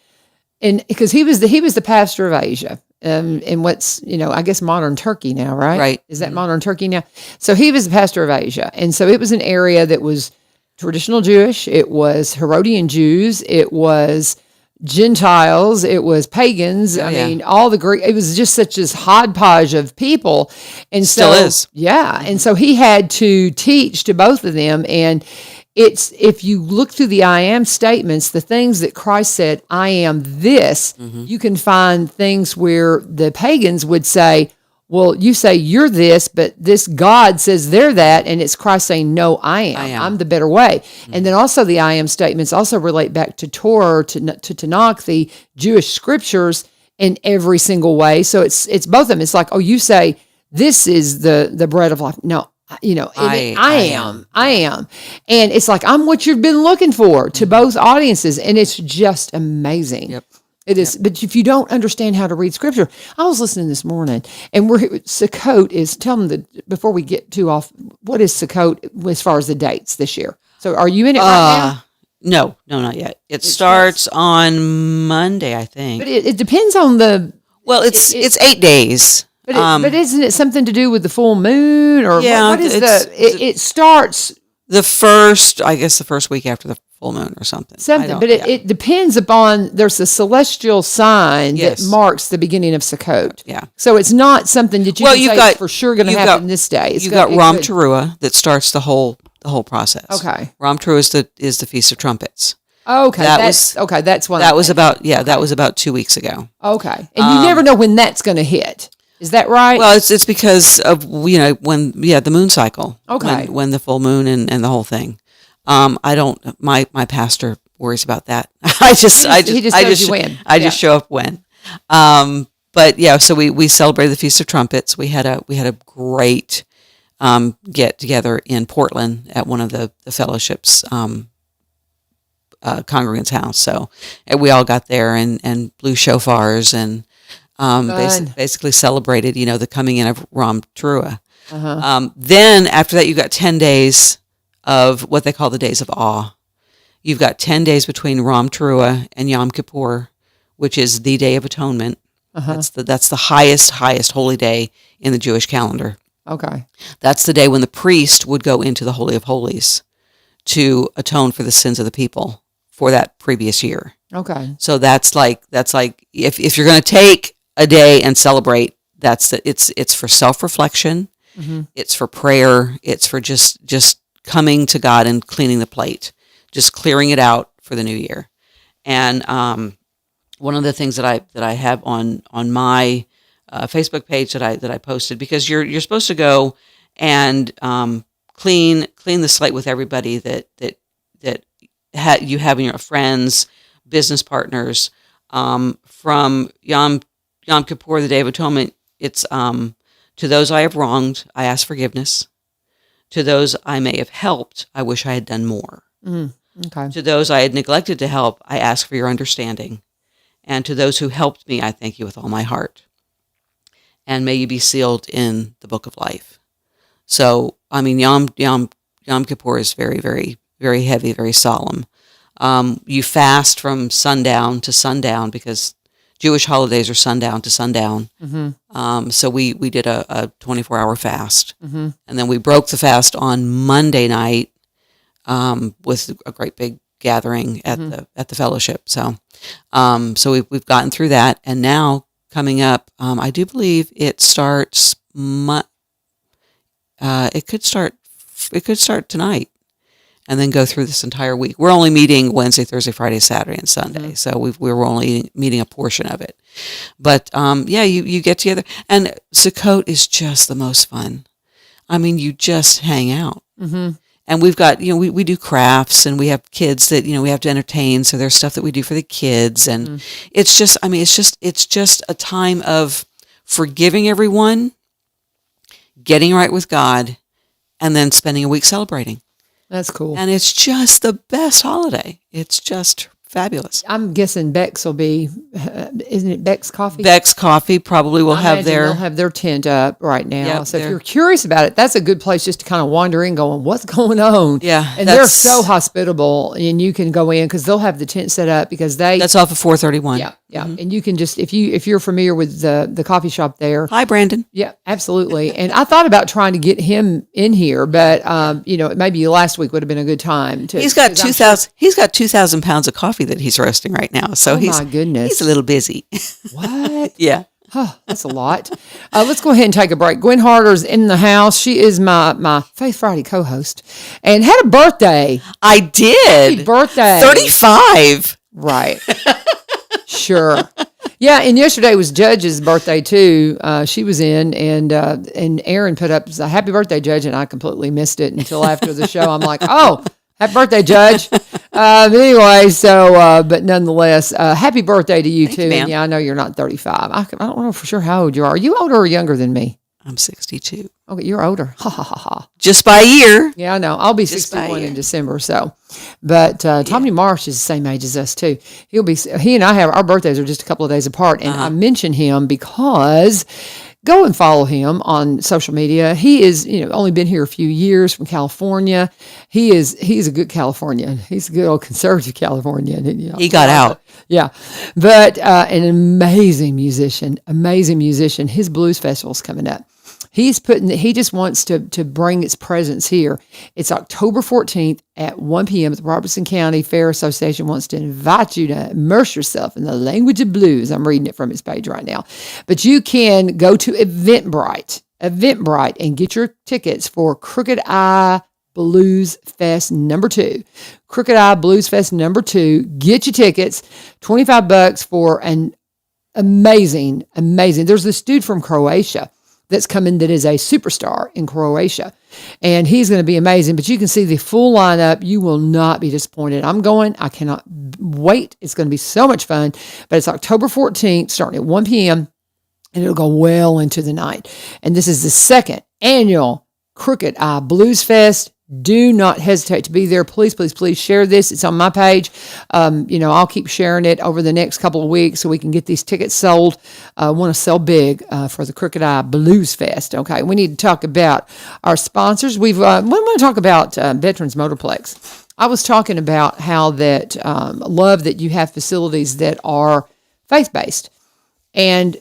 and because he was the pastor of Asia, in what's, I guess modern Turkey now, right? Right. Is that modern Turkey now? So he was the pastor of Asia. And so it was an area that was traditional Jewish. It was Herodian Jews. It was Gentiles. It was pagans. I mean, all the Greek, it was just such this hodgepodge of people. And Still is. Yeah. And so he had to teach to both of them. And if you look through the I am statements, the things that Christ said, I am this, you can find things where the pagans would say, well, you say you're this, but this God says they're that, and it's Christ saying, no, I am. I'm the better way. And then also the I am statements also relate back to Torah, to Tanakh, the Jewish scriptures, in every single way. So it's both of them. It's like, oh, you say this is the bread of life. No, I am. And it's like, I'm what you've been looking for to both audiences. And it's just amazing. Yep. It is. But if you don't understand how to read scripture, I was listening this morning, and Sukkot is, tell them before we get too off, what is Sukkot as far as the dates this year? So are you in it right now? No, not yet. It starts on Monday, I think. But it depends on well, it's 8 days. But isn't it something to do with the full moon, or what is it starts the first week after the full moon or something. But it depends upon, there's a celestial sign that marks the beginning of Sukkot. Yeah. So it's not something that you can say it's for sure going to happen this day. You've got Ram Teruah that starts the whole process. Okay. Ram Teruah is the Feast of Trumpets. Okay, that's one. That was about 2 weeks ago. Okay, and you never know when that's going to hit. Is that right? Well, it's because of when the moon cycle. Okay. When the full moon and the whole thing. I don't. My pastor worries about that. I just show up when. But yeah, so we celebrated the Feast of Trumpets. We had a great get together in Portland at one of the fellowships congregants' house. So we all got there and blew shofars and basically celebrated, the coming in of Ram Teruah. Then after that, you got 10 days of what they call the days of awe. You've got 10 days between Ram Teruah and Yom Kippur, which is the Day of Atonement. That's the highest holy day in the Jewish calendar. Okay. That's the day when the priest would go into the Holy of Holies to atone for the sins of the people for that previous year. Okay. So that's like if you're going to take a day and celebrate, it's for self-reflection, it's for prayer, it's for just coming to God and cleaning the plate, just clearing it out for the new year. And one of the things that I have on my Facebook page that I posted, because you're supposed to go and clean the slate with everybody that you have in your friends, business partners, from Yom Kippur, the Day of Atonement. It's to those I have wronged, I ask forgiveness. To those I may have helped, I wish I had done more. Okay. To those I had neglected to help, I ask for your understanding. And to those who helped me, I thank you with all my heart. And may you be sealed in the book of life. So, I mean, Yom Kippur is very, very, very heavy, very solemn. You fast from sundown to sundown because Jewish holidays are sundown to sundown. So we did a 24-hour fast. And then we broke the fast on Monday night with a great big gathering at the fellowship. So we've gotten through that. And now coming up, I do believe it starts, it could start tonight. And then go through this entire week. We're only meeting Wednesday, Thursday, Friday, Saturday, and Sunday. So we're only meeting a portion of it. But you get together. And Sukkot is just the most fun. I mean, you just hang out. And we've got, we do crafts and we have kids that, we have to entertain. So there's stuff that we do for the kids. And it's just a time of forgiving everyone, getting right with God, and then spending a week celebrating. That's cool. And it's just the best holiday. It's just fabulous. I'm guessing Beck's will be, isn't it Beck's Coffee? Beck's Coffee probably will have they'll have their tent up right now. Yep, so if you're curious about it, that's a good place just to kind of wander in going, what's going on? Yeah. And they're so hospitable and you can go in because they'll have the tent set up because that's off of 431. Yeah. Yeah. And you can just, if you're familiar with the coffee shop there. Hi, Brandon. Yeah, absolutely. And I thought about trying to get him in here, but maybe last week would have been a good time to. He's got 2,000 pounds of coffee that he's roasting right now. So my goodness. He's a little busy. What? Yeah. Oh, that's a lot. Let's go ahead and take a break. Gwen Harder's in the house. She is my Faith Friday co-host and had a birthday. I did. Happy birthday. 35. Right. Sure. Yeah, and yesterday was Judge's birthday too. She was in, and Aaron put up a happy birthday, Judge, and I completely missed it until after the show. I'm like, oh, happy birthday, Judge. Anyway, but nonetheless, happy birthday to you too. You, and yeah, I know you're not 35. I don't know for sure how old you are. Are you older or younger than me? I'm 62. Okay, you're older. Ha ha ha ha. Just by a year. Yeah, I know. I'll be 61 in December. So, but Tommy Marsh is the same age as us too. He and I have our birthdays are just a couple of days apart, and I mention him because go and follow him on social media. He is only been here a few years from California. He's a good Californian. He's a good old conservative Californian. He got out. Yeah, but an amazing musician. His blues festival's coming up. He just wants to bring its presence here. It's October 14th at 1 p.m. The Robertson County Fair Association wants to invite you to immerse yourself in the language of blues. I'm reading it from his page right now. But you can go to Eventbrite, and get your tickets for Crooked Eye Blues Fest #2. Crooked Eye Blues Fest #2. Get your tickets, $25 for an amazing. There's this dude from Croatia that's coming that is a superstar in Croatia. And he's going to be amazing. But you can see the full lineup. You will not be disappointed. I'm going. I cannot wait. It's going to be so much fun. But it's October 14th, starting at 1 p.m., and it'll go well into the night. And this is the second annual Crooked Eye Blues Fest. Do not hesitate to be there. Please, please, please share this. It's on my page. I'll keep sharing it over the next couple of weeks so we can get these tickets sold. I want to sell big for the Crooked Eye Blues Fest. Okay, we need to talk about our sponsors. We want to talk about Veterans Motorplex. I was talking about how that love that you have facilities that are faith-based. And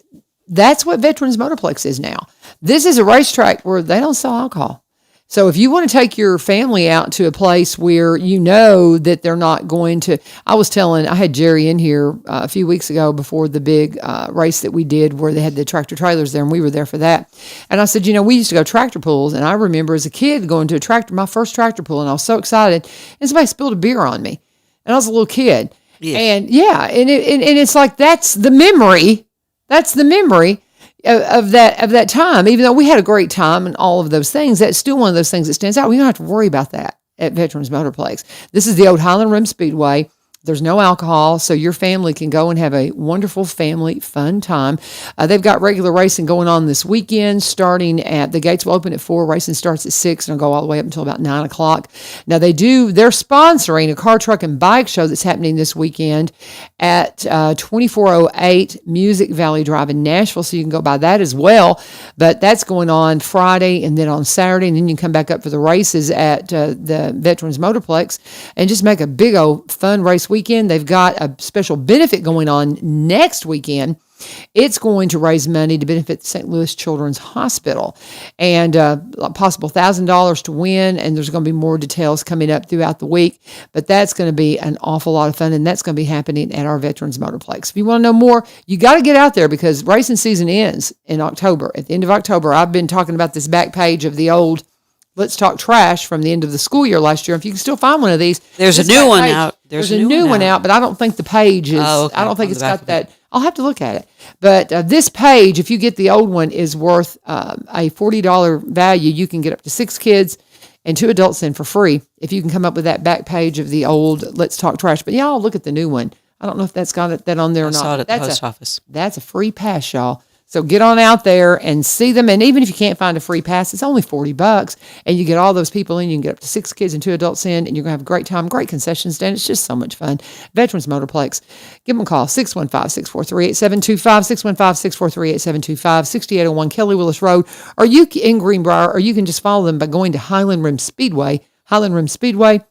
that's what Veterans Motorplex is now. This is a racetrack where they don't sell alcohol. So if you want to take your family out to a place where you know that they're not going to, I had Jerry in here a few weeks ago before the big race that we did where they had the tractor trailers there and we were there for that. And I said, we used to go tractor pulls, and I remember as a kid going to my first tractor pull, and I was so excited, and somebody spilled a beer on me. And I was a little kid. Yeah. And it's like, that's the memory of that time. Even though we had a great time and all of those things, that's still one of those things that stands out. We don't have to worry about that at Veterans Motorplex. This is the old Highland Rim Speedway. There's no alcohol, so your family can go and have a wonderful family fun time. They've got regular racing going on this weekend, starting at, the gates will open at 4, racing starts at 6, and it'll go all the way up until about 9 o'clock. Now, they're sponsoring a car, truck, and bike show that's happening this weekend at 2408 Music Valley Drive in Nashville, so you can go by that as well. But that's going on Friday and then on Saturday, and then you can come back up for the races at the Veterans Motorplex and just make a big old fun race weekend. They've got a special benefit going on next weekend. It's going to raise money to benefit the St. Louis Children's Hospital, and a possible $1,000 to win. And there's going to be more details coming up throughout the week, but that's going to be an awful lot of fun, and that's going to be happening at our Veterans Motorplex. If you want to know more, you got to get out there because racing season ends in October. At the end of October, I've been talking about this back page of the old Let's Talk Trash from the end of the school year last year. If you can still find one of these, there's a new one out. There's a new one out, but I don't think the page is. Oh, okay. I don't think it's got that. I'll have to look at it. But this page, if you get the old one, is worth a $40 value. You can get up to 6 kids and 2 adults in for free if you can come up with that back page of the old Let's Talk Trash. But yeah, I'll look at the new one. I don't know if that's got that on there or not. I saw it at the post office. That's a free pass, y'all. So get on out there and see them. And even if you can't find a free pass, it's only $40. And you get all those people in. You can get up to 6 kids and 2 adults in. And you're going to have a great time. Great concession stand. It's just so much fun. Veterans Motorplex. Give them a call. 615-643-8725. 615-643-8725. 6801 Kelly Willis Road. Or you in Greenbrier. Or you can just follow them by going to Highland Rim Speedway. Highland Rim Speedway.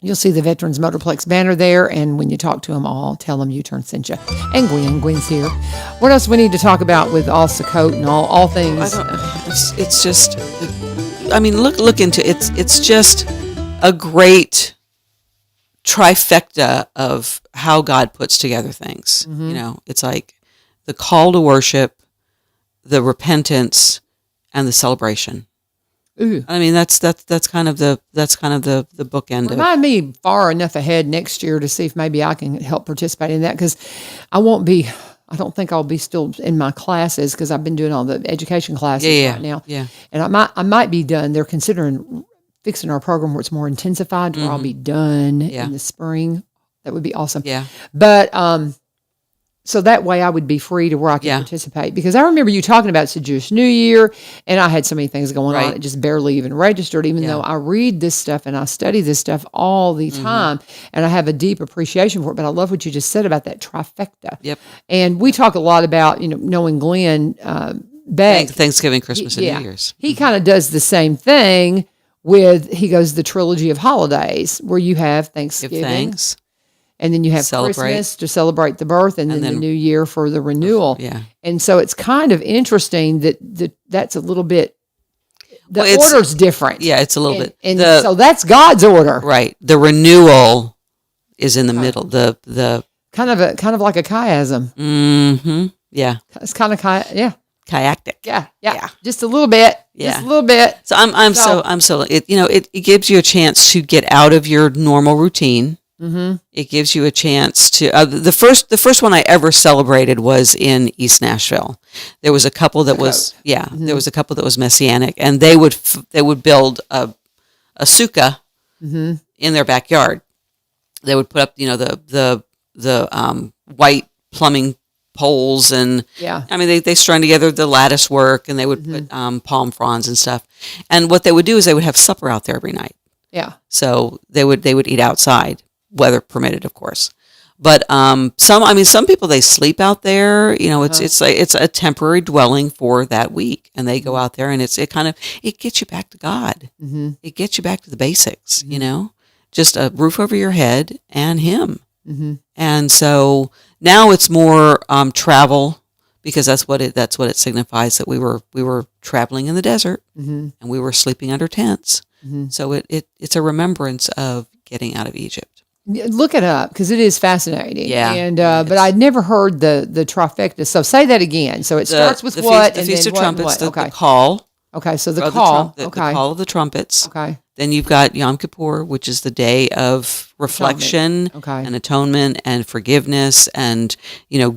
You'll see the Veterans Motorplex banner there, and when you talk to them all, tell them U-Turn sent you. And Gwen's here. What else we need to talk about with all Sukkot and all things? It's just, I mean, look into it. It's just a great trifecta of how God puts together things. Mm-hmm. You know, it's like the call to worship, the repentance, and the celebration. Ooh. I mean, that's kind of the bookend. Remind me far enough ahead next year to see if maybe I can help participate in that, because I don't think I'll be still in my classes because I've been doing all the education classes right now. Yeah. And I might be done. They're considering fixing our program where it's more intensified, where I'll be done in the spring. That would be awesome. Yeah. But so that way I would be free to where I can participate. Because I remember you talking about it's a Jewish New Year, and I had so many things going on. It just barely even registered, even though I read this stuff and I study this stuff all the time, and I have a deep appreciation for it. But I love what you just said about that trifecta. Yep. And we talk a lot about, knowing Glenn Beck. Thanksgiving, Christmas, and New Year's. He kind of does the same thing with, he goes the trilogy of holidays, where you have Thanksgiving. Give thanks. And then you have Christmas to celebrate the birth, and then the New Year for the renewal. Yeah. And so it's kind of interesting that's a little bit, order's different. Yeah, it's a little bit. And so that's God's order. Right. The renewal is in the middle. The kind of like a chiasm. Mm-hmm. Yeah. It's kind of Chiastic. Yeah. Just a little bit. Yeah. Just a little bit. So it gives you a chance to get out of your normal routine. Mm-hmm. It gives you a chance to. The first one I ever celebrated was in East Nashville. There was a couple that was there was a couple that was Messianic, and they would build a sukkah in their backyard. They would put up the white plumbing poles, and I mean they strung together the lattice work, and they would put palm fronds and stuff. And what they would do is they would have supper out there every night. Yeah. So they would eat outside, weather permitted, of course. But some people, they sleep out there. It's a temporary dwelling for that week, and they go out there, and it gets you back to God. Mm-hmm. It gets you back to the basics. Mm-hmm. Just a roof over your head and Him. Mm-hmm. And so now it's more travel, because that's what it signifies, that we were traveling in the desert, and we were sleeping under tents. Mm-hmm. So it's a remembrance of getting out of Egypt. Look it up, because it is fascinating. Yeah. And but I'd never heard the trifecta. So say that again. So it starts with what? The Feast of Trumpets, what? The call. Okay, so the call. The call of the trumpets. Okay. Then you've got Yom Kippur, which is the day of reflection and atonement and forgiveness, and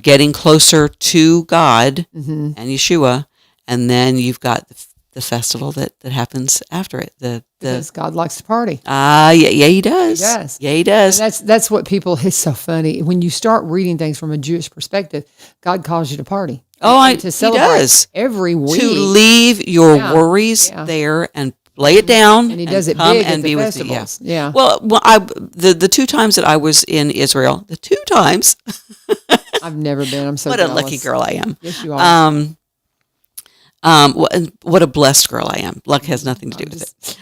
getting closer to God and Yeshua. And then you've got the festival that happens after it. Because God likes to party. Yeah, he does. He does. Yeah, he does. And that's what people. It's so funny when you start reading things from a Jewish perspective. God calls you to party. To celebrate he does every week. To leave your Yeah. worries Yeah. there and lay it down, And he does it come big and at be the with festivals. you. Yeah. Well, the 2 times that I was in Israel, the 2 times, I've never been. I'm so what jealous. a lucky girl I am. Yes, you are. What a blessed girl I am. Luck has nothing to do with it.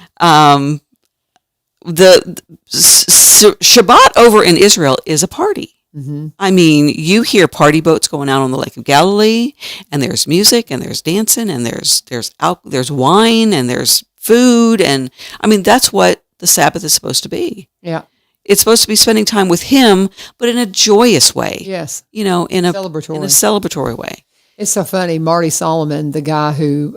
Shabbat over in Israel is a party. Mm-hmm. I mean, you hear party boats going out on the Lake of Galilee, and there's music, and there's dancing, and there's wine, and there's food, and I mean that's what the Sabbath is supposed to be. Yeah. It's supposed to be spending time with Him, but in a joyous way. Yes. In a Celebratory. in a celebratory way. It's so funny. Marty Solomon, the guy who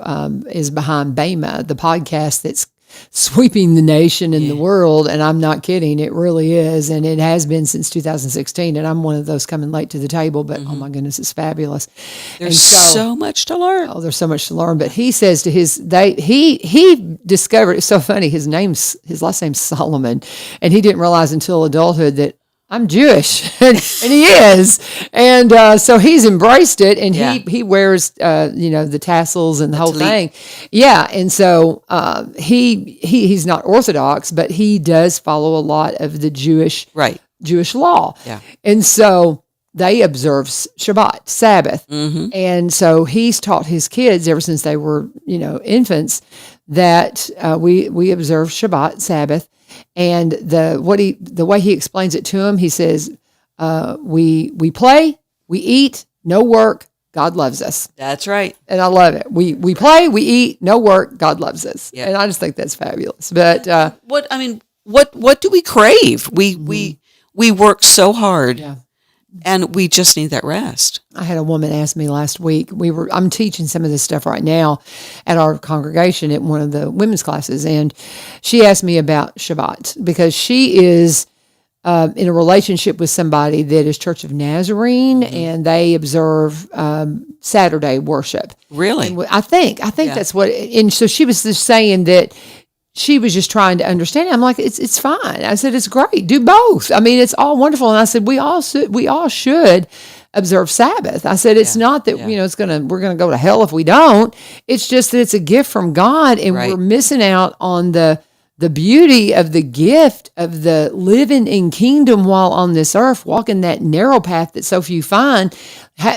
is behind Bema, the podcast that's sweeping the nation and the world, and I'm not kidding, it really is, and it has been since 2016, and I'm one of those coming late to the table, but oh my goodness, it's fabulous. There's so much to learn. Oh, there's so much to learn. But he says to he discovered, it's so funny, his last name's Solomon, and he didn't realize until adulthood that I'm Jewish, and he is, and so he's embraced it, and he wears the tassels and the whole thing, and so he's not Orthodox, but he does follow a lot of the Jewish law, and so they observe Shabbat, Sabbath, and so he's taught his kids ever since they were infants that we observe Shabbat, Sabbath. And the way he explains it to him, he says, we play, we eat, no work, God loves us. That's right. And I love it. We play, we eat, no work, God loves us. Yeah. And I just think that's fabulous. But what do we crave? We work so hard. Yeah. And we just need that rest. I had a woman ask me last week. I'm teaching some of this stuff right now at our congregation at one of the women's classes, and she asked me about Shabbat because she is in a relationship with somebody that is Church of Nazarene, and they observe Saturday worship. Really? And I think that's what. And so she was just saying that. She was just trying to understand it. I'm like, it's fine. I said, it's great. Do both. I mean, it's all wonderful. And I said, we all should observe Sabbath. I said, it's not that, we're going to go to hell if we don't. It's just that it's a gift from God, and we're missing out on the beauty of the gift of the living in kingdom while on this earth, walking that narrow path that so few find.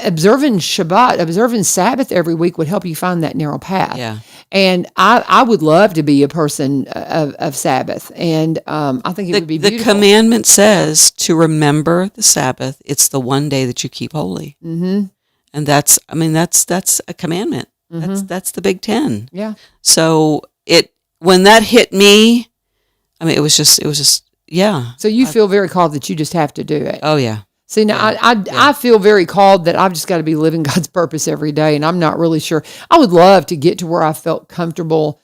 Observing Shabbat, observing Sabbath every week would help you find that narrow path. Yeah. And I would love to be a person of Sabbath. And I think it would be beautiful. The commandment says to remember the Sabbath. It's the one day that you keep holy. Mm-hmm. And that's a commandment. Mm-hmm. That's the Big Ten. Yeah. So when that hit me, I mean, it was just, yeah. So you feel very called that you just have to do it. Oh, yeah. See, now I feel very called that I've just got to be living God's purpose every day, and I'm not really sure. I would love to get to where I felt comfortable,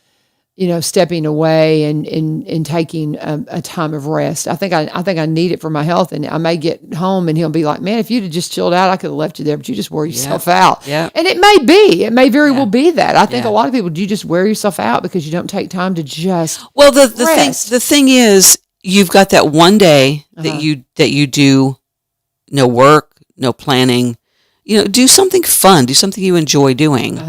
stepping away and taking a time of rest. I think I need it for my health, and I may get home and he'll be like, "Man, if you'd have just chilled out, I could have left you there, but you just wore yourself out." Yeah. And it may very well be that. I think a lot of people do just wear yourself out because you don't take time to just the thing is, you've got that one day that you do. No work, no planning, do something fun, do something you enjoy doing.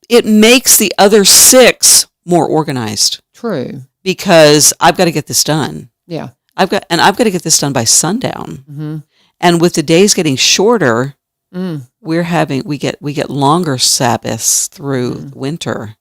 It makes the other 6 more organized. True. Because I've got to get this done. Yeah. I've got to get this done by sundown. Mm-hmm. And with the days getting shorter, we get longer Sabbaths through winter.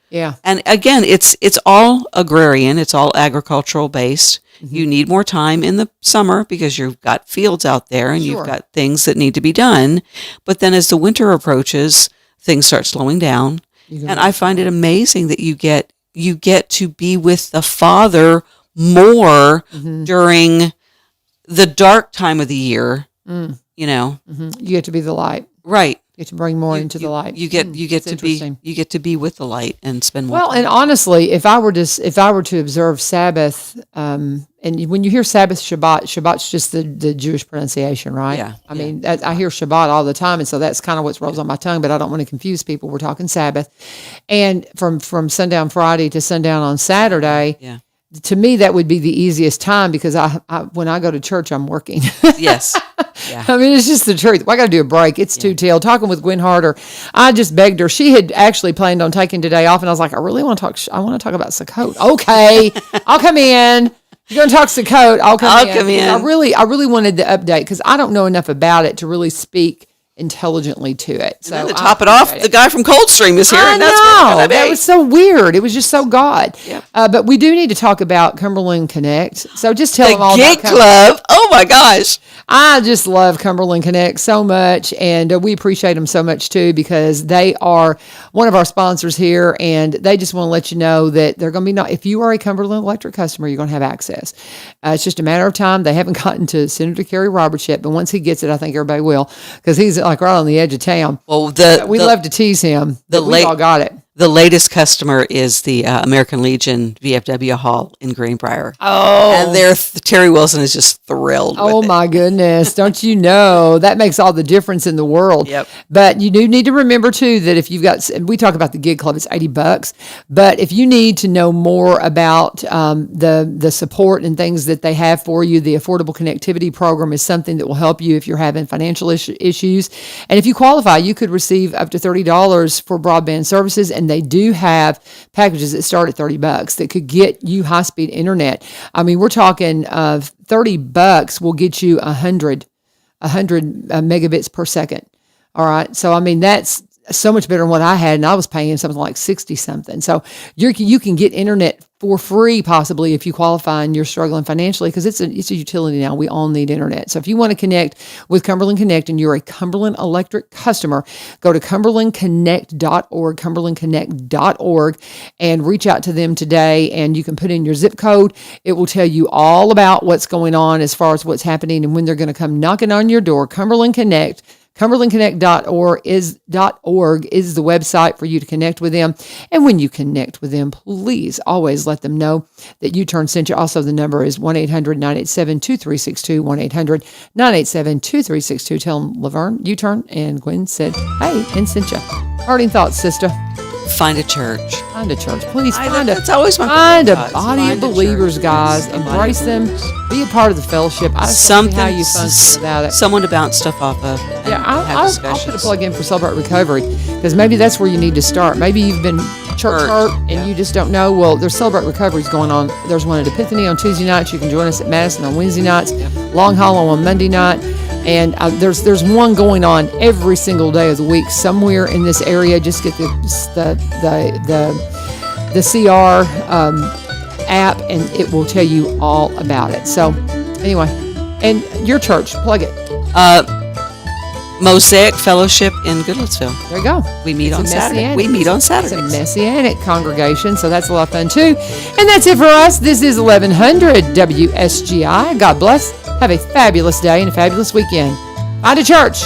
Yeah. And again, it's all agrarian, it's all agricultural based. Mm-hmm. You need more time in the summer because you've got fields out there and you've got things that need to be done. But then as the winter approaches, things start slowing down. And I find it amazing that you get to be with the Father more during the dark time of the year, Mm-hmm. You get to be the light. Right. You get to bring more into the light. You get It's to interesting. be with the light and spend more. Well, time. and honestly, if I were to observe Sabbath, and when you hear Sabbath, Shabbat's just the Jewish pronunciation, right? Yeah, I mean, I hear Shabbat all the time, and so that's kind of what rolls on my tongue. But I don't want to confuse people. We're talking Sabbath, and from sundown Friday to sundown on Saturday. Yeah. To me, that would be the easiest time because I when I go to church, I'm working. Yes. Yeah. I mean, it's just the truth. I got to do a break. It's two-tail. Talking with Gwen Harder, I just begged her. She had actually planned on taking today off, and I was like, I really want to talk. I want to talk about Sukkot. Okay, I'll come in. You're going to talk Sukkot. I'll come in. I really wanted the update because I don't know enough about it to really speak intelligently to it. So And then to top it off, the guy from Coldstream is here. I and that's what know. it's gonna That be. was so weird. It was just so God. Yep. But we do need to talk about Cumberland Connect. So just tell them all The about Gig Club. Oh my gosh. I just love Cumberland Connect so much, and we appreciate them so much too because they are one of our sponsors here, and they just want to let you know that they're going to be if you are a Cumberland Electric customer, you're going to have access. It's just a matter of time. They haven't gotten to Senator Kerry Roberts yet, but once he gets it, I think everybody will because he's like right on the edge of town. Well, We love to tease him. We all got it. The latest customer is the American Legion VFW Hall in Greenbrier. Oh. And Terry Wilson is just thrilled with Oh it. my goodness. Don't you know that makes all the difference in the world. Yep. But you do need to remember too that if you've got, we talk about the Gig Club, it's $80. But if you need to know more about the support and things that they have for you, the Affordable Connectivity Program is something that will help you if you're having financial issues. And if you qualify, you could receive up to $30 for broadband services. And they do have packages that start at $30 that could get you high-speed internet. I mean, we're talking of $30 will get you 100 megabits per second. All right. So, I mean, that's so much better than what I had, and I was paying something like 60 something. So you can get internet for free possibly if you qualify and you're struggling financially because it's a utility now. We all need internet. So if you want to connect with Cumberland Connect and you're a Cumberland Electric customer, go to cumberlandconnect.org, cumberlandconnect.org, and reach out to them today. And you can put in your zip code. It will tell you all about what's going on as far as what's happening and when they're going to come knocking on your door. Cumberland Connect. CumberlandConnect.org is the website for you to connect with them. And when you connect with them, please always let them know that U-Turn sent you. Also, the number is 1-800-987-2362, 1-800-987-2362. Tell them LaVern, U-Turn, and Gwen said, hey, and sent you. Parting thoughts, sister. Find a church. Find a church. Please That's always my find a thoughts. body Find of a believers, church. guys. Find a body Embrace of them. believers. Be a part of the fellowship. I just want to see how you function without it. Someone to bounce stuff off of. And Yeah, have I'll discussions. put a plug in for Celebrate Recovery because maybe that's where you need to start. Maybe you've been church hurt and you just don't know. Well, there's Celebrate Recoveries going on. There's one at Epiphany on Tuesday nights. You can join us at Madison on Wednesday nights. Long Hollow on Monday night. And there's one going on every single day of the week somewhere in this area. Just get the CR app and it will tell you all about it. So anyway, and your church, plug it. Mosaic Fellowship in Goodlettsville. There you go. We meet It's on a Saturday. Messianic- We meet on It's Saturdays. a Messianic congregation, so that's a lot of fun too. And that's it for us. This is 1100 WSGI. God bless. Have a fabulous day and a fabulous weekend. Find a church.